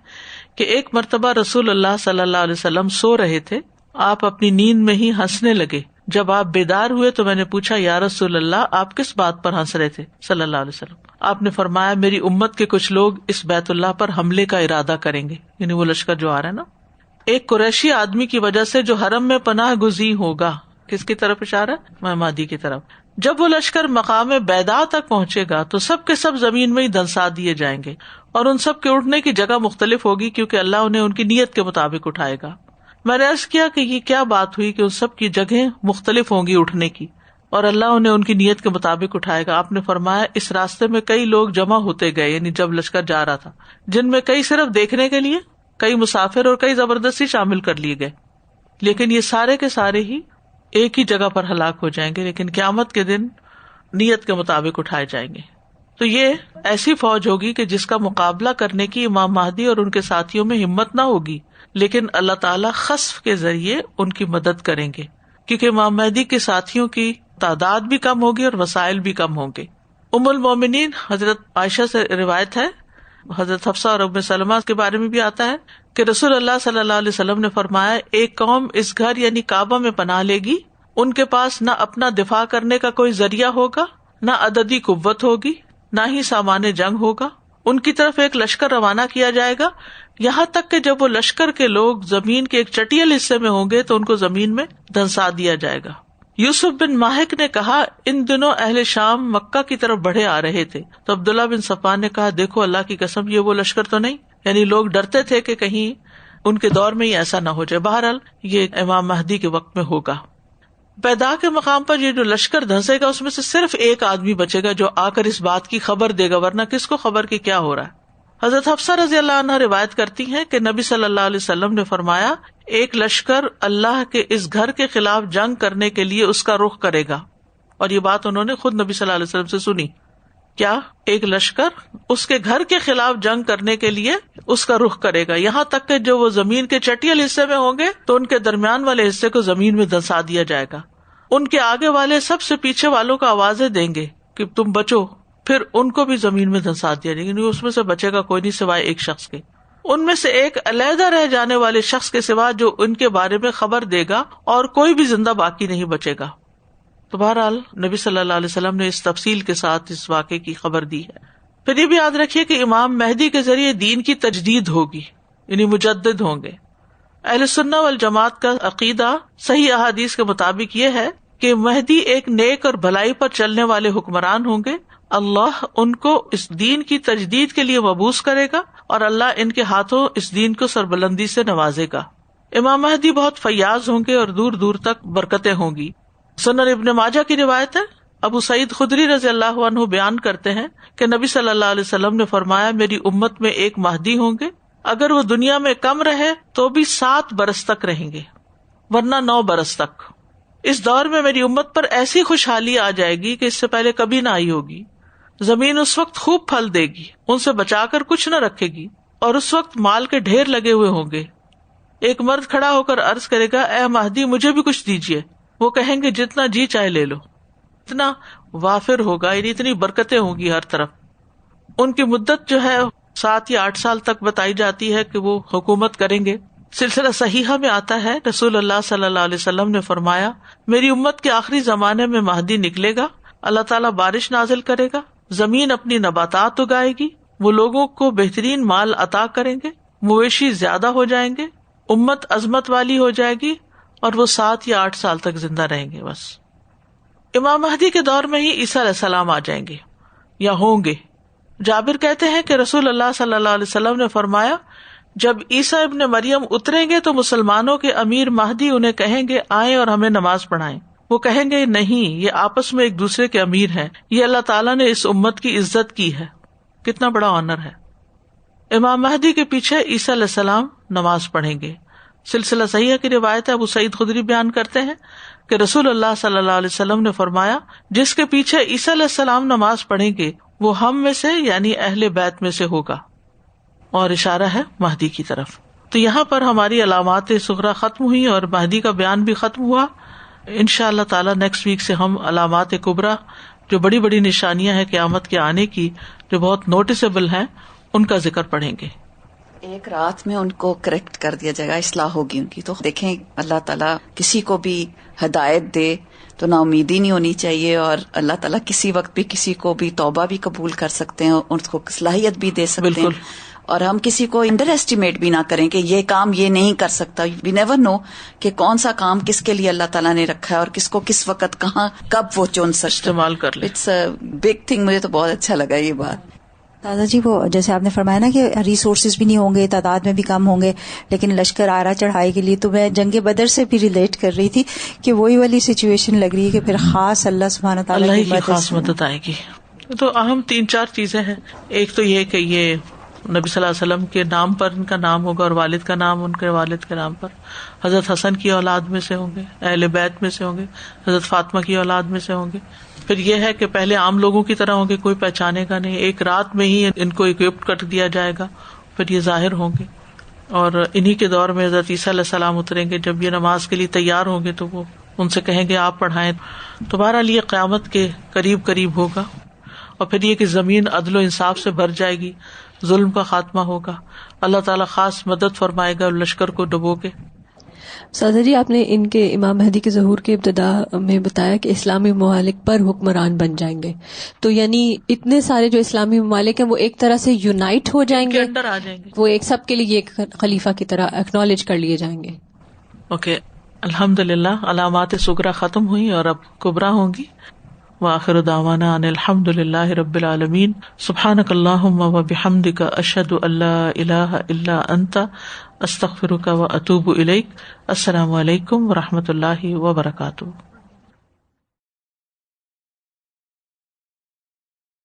کہ ایک مرتبہ رسول اللہ صلی اللہ علیہ وسلم سو رہے تھے، آپ اپنی نیند میں ہی ہنسنے لگے۔ جب آپ بیدار ہوئے تو میں نے پوچھا یا رسول اللہ آپ کس بات پر ہنس رہے تھے صلی اللہ علیہ وسلم؟ آپ نے فرمایا میری امت کے کچھ لوگ اس بیت اللہ پر حملے کا ارادہ کریں گے، یعنی وہ لشکر جو آ رہا ہے نا، ایک قریشی آدمی کی وجہ سے جو حرم میں پناہ گزین ہوگا۔ کس کی طرف اشارہ؟ مہدی کی طرف۔ جب وہ لشکر مقام بیدا تک پہنچے گا تو سب کے سب زمین میں ہی دھنسا دیے جائیں گے، اور ان سب کے اٹھنے کی جگہ مختلف ہوگی کیونکہ اللہ انہیں ان کی نیت کے مطابق اٹھائے گا۔ میں نے عرض کیا کہ یہ کیا بات ہوئی کہ ان سب کی جگہیں مختلف ہوں گی اٹھنے کی؟ اور اللہ انہیں ان کی نیت کے مطابق اٹھائے گا. آپ نے فرمایا اس راستے میں کئی لوگ جمع ہوتے گئے، یعنی جب لشکر جا رہا تھا، جن میں کئی صرف دیکھنے کے لیے، کئی مسافر اور کئی زبردستی شامل کر لیے گئے، لیکن یہ سارے کے سارے ہی ایک ہی جگہ پر ہلاک ہو جائیں گے، لیکن قیامت کے دن نیت کے مطابق اٹھائے جائیں گے. تو یہ ایسی فوج ہوگی کہ جس کا مقابلہ کرنے کی امام مہدی اور ان کے ساتھیوں میں ہمت نہ ہوگی، لیکن اللہ تعالیٰ خسف کے ذریعے ان کی مدد کریں گے، کیونکہ امام مہدی کے ساتھیوں کی تعداد بھی کم ہوگی اور وسائل بھی کم ہوں گے. ام المومنین حضرت عائشہ سے روایت ہے، حضرت حفصہ اور ام سلمہ کے بارے میں بھی آتا ہے کہ رسول اللہ صلی اللہ علیہ وسلم نے فرمایا ایک قوم اس گھر یعنی کعبہ میں پناہ لے گی، ان کے پاس نہ اپنا دفاع کرنے کا کوئی ذریعہ ہوگا، نہ عددی قوت ہوگی، نہ ہی سامان جنگ ہوگا. ان کی طرف ایک لشکر روانہ کیا جائے گا، یہاں تک کہ جب وہ لشکر کے لوگ زمین کے ایک چٹیل حصے میں ہوں گے تو ان کو زمین میں دھنسا دیا جائے گا. یوسف بن ماہک نے کہا ان دنوں اہل شام مکہ کی طرف بڑھے آ رہے تھے، تو عبداللہ بن صفوان نے کہا دیکھو اللہ کی قسم یہ وہ لشکر تو نہیں، یعنی لوگ ڈرتے تھے کہ کہیں ان کے دور میں ہی ایسا نہ ہو جائے. بہرحال یہ امام مہدی کے وقت میں ہوگا. پیدا کے مقام پر یہ جو لشکر دھنسے گا اس میں سے صرف ایک آدمی بچے گا جو آ کر اس بات کی خبر دے گا، ورنہ کس کو خبر کہ کیا ہو رہا ہے. حضرت حفصہ رضی اللہ عنہ روایت کرتی ہیں کہ نبی صلی اللہ علیہ وسلم نے فرمایا ایک لشکر اللہ کے اس گھر کے خلاف جنگ کرنے کے لیے اس کا رخ کرے گا. اور یہ بات انہوں نے خود نبی صلی اللہ علیہ وسلم سے سنی. کیا ایک لشکر اس کے گھر کے خلاف جنگ کرنے کے لیے اس کا رخ کرے گا، یہاں تک کہ جو وہ زمین کے چٹیل حصے میں ہوں گے تو ان کے درمیان والے حصے کو زمین میں دھنسا دیا جائے گا. ان کے آگے والے سب سے پیچھے والوں کو آوازیں دیں گے کہ تم بچو، پھر ان کو بھی زمین میں دھنسا دیا جائے گا. اس میں سے بچے گا کوئی نہیں سوائے ایک شخص کے، ان میں سے ایک علیحدہ رہ جانے والے شخص کے سوا جو ان کے بارے میں خبر دے گا، اور کوئی بھی زندہ باقی نہیں بچے گا. تو بہرحال نبی صلی اللہ علیہ وسلم نے اس تفصیل کے ساتھ اس واقعے کی خبر دی ہے. پھر یہ بھی یاد رکھیے کہ امام مہدی کے ذریعے دین کی تجدید ہوگی، یعنی مجدد ہوں گے. اہل سنہ والجماعت کا عقیدہ صحیح احادیث کے مطابق یہ ہے کہ مہدی ایک نیک اور بھلائی پر چلنے والے حکمران ہوں گے. اللہ ان کو اس دین کی تجدید کے لیے مبعوث کرے گا اور اللہ ان کے ہاتھوں اس دین کو سربلندی سے نوازے گا. امام مہدی بہت فیاض ہوں گے اور دور دور تک برکتیں ہوں گی. سنن ابن ماجہ کی روایت ہے، ابو سعید خدری رضی اللہ عنہ بیان کرتے ہیں کہ نبی صلی اللہ علیہ وسلم نے فرمایا میری امت میں ایک مہدی ہوں گے، اگر وہ دنیا میں کم رہے تو بھی 7 برس تک رہیں گے، ورنہ 9 برس تک. اس دور میں میری امت پر ایسی خوشحالی آ جائے گی کہ اس سے پہلے کبھی نہ آئی ہوگی. زمین اس وقت خوب پھل دے گی، ان سے بچا کر کچھ نہ رکھے گی، اور اس وقت مال کے ڈھیر لگے ہوئے ہوں گے. ایک مرد کھڑا ہو کر عرض کرے گا اے مہدی مجھے بھی کچھ دیجیے. وہ کہیں گے جتنا جی چاہے لے لو. اتنا وافر ہوگا، یعنی اتنی برکتیں ہوں گی ہر طرف. ان کی مدت جو ہے 7 یا 8 سال تک بتائی جاتی ہے کہ وہ حکومت کریں گے. سلسلہ صحیحہ میں آتا ہے رسول اللہ صلی اللہ علیہ وسلم نے فرمایا میری امت کے آخری زمانے میں مہدی نکلے گا، اللہ تعالیٰ بارش نازل کرے گا، زمین اپنی نباتات اگائے گی، وہ لوگوں کو بہترین مال عطا کریں گے، مویشی زیادہ ہو جائیں گے، امت عظمت والی ہو جائے گی، اور وہ 7 یا 8 سال تک زندہ رہیں گے. بس امام مہدی کے دور میں ہی عیسیٰ علیہ السلام آ جائیں گے یا ہوں گے. جابر کہتے ہیں کہ رسول اللہ صلی اللہ علیہ وسلم نے فرمایا جب عیسیٰ ابن مریم اتریں گے تو مسلمانوں کے امیر مہدی انہیں کہیں گے آئیں اور ہمیں نماز پڑھائیں. وہ کہیں گے نہیں، یہ آپس میں ایک دوسرے کے امیر ہیں، یہ اللہ تعالیٰ نے اس امت کی عزت کی ہے. کتنا بڑا آنر ہے. امام مہدی کے پیچھے عیسیٰ علیہ السلام نماز پڑھیں گے. سلسلہ صحیحہ کی روایت ہے، ابو سعید خدری بیان کرتے ہیں کہ رسول اللہ صلی اللہ علیہ وسلم نے فرمایا جس کے پیچھے عیسیٰ علیہ السلام نماز پڑھیں گے وہ ہم میں سے یعنی اہل بیت میں سے ہوگا. اور اشارہ ہے مہدی کی طرف. تو یہاں پر ہماری علامات صغریٰ ختم ہوئی اور مہدی کا بیان بھی ختم ہوا. انشاءاللہ تعالی نیکسٹ ویک سے ہم علامات کبریٰ جو بڑی بڑی نشانیاں ہیں قیامت کے آنے کی، جو بہت نوٹسبل ہیں، ان کا ذکر پڑھیں گے. ایک رات میں ان کو کریکٹ کر دیا جائے گا، اصلاح ہوگی ان کی. تو دیکھیں اللہ تعالیٰ کسی کو بھی ہدایت دے تو نا امیدی نہیں ہونی چاہیے، اور اللہ تعالیٰ کسی وقت بھی کسی کو بھی توبہ بھی قبول کر سکتے ہیں، ان کو صلاحیت بھی دے سکتے ہیں. اور ہم کسی کو انڈر ایسٹیمیٹ بھی نہ کریں کہ یہ کام یہ نہیں کر سکتا. وی نیور نو کہ کون سا کام کس کے لیے اللہ تعالیٰ نے رکھا ہے اور کس کو کس وقت کہاں کب وہ چن سکتا استعمال کر لے. It's a big thing. مجھے تو بہت اچھا لگا یہ بات. تازہ جی وہ جیسے آپ نے فرمایا نا کہ ریسورسز بھی نہیں ہوں گے, تعداد میں بھی کم ہوں گے, لیکن لشکر آ رہا چڑھائی کے لیے, تو میں جنگ بدر سے بھی ریلیٹ کر رہی تھی کہ وہی والی سچویشن لگ رہی ہے کہ پھر خاص اللہ سبحانہ تعالیٰ اللہ کی خاص مدد آئے گی. تو اہم 3-4 چیزیں ہیں. ایک تو یہ کہ یہ نبی صلی اللہ علیہ وسلم کے نام پر ان کا نام ہوگا اور والد کا نام ان کے والد کے نام پر. حضرت حسن کی اولاد میں سے ہوں گے, اہل بیت میں سے ہوں گے, حضرت فاطمہ کی اولاد میں سے ہوں گے. پھر یہ ہے کہ پہلے عام لوگوں کی طرح ہوں گے, کوئی پہچانے گا نہیں, ایک رات میں ہی ان کو اکوپڈ کر دیا جائے گا, پھر یہ ظاہر ہوں گے. اور انہی کے دور میں حضرت عیسیٰ علیہ السلام اتریں گے, جب یہ نماز کے لیے تیار ہوں گے تو وہ ان سے کہیں گے آپ پڑھائیں. تو بہرحال یہ قیامت کے قریب ہوگا. اور پھر یہ کہ زمین عدل و انصاف سے بھر جائے گی, ظلم کا خاتمہ ہوگا, اللہ تعالیٰ خاص مدد فرمائے گا لشکر کو ڈبو کے. سادہ جی آپ نے ان کے امام مہدی کے ظہور کے ابتدا میں بتایا کہ اسلامی ممالک پر حکمران بن جائیں گے, تو یعنی اتنے سارے جو اسلامی ممالک ہیں وہ ایک طرح سے یونائٹ ہو جائیں گے, اندر آ جائیں گے, وہ ایک سب کے لیے ایک خلیفہ کی طرح اکنالج کر لیے جائیں گے. اوکے, الحمدللہ علامات صغریٰ ختم ہوئی اور اب کبریٰ ہوں گی. وآخر دعوانا ان الحمد للہ رب العالمین. سبحانک اللہم و بحمدک, اشہد ان لا الہ الا انت, استغفرک و اتوب الیک. السلام علیکم و رحمۃ اللہ وبرکاتہ.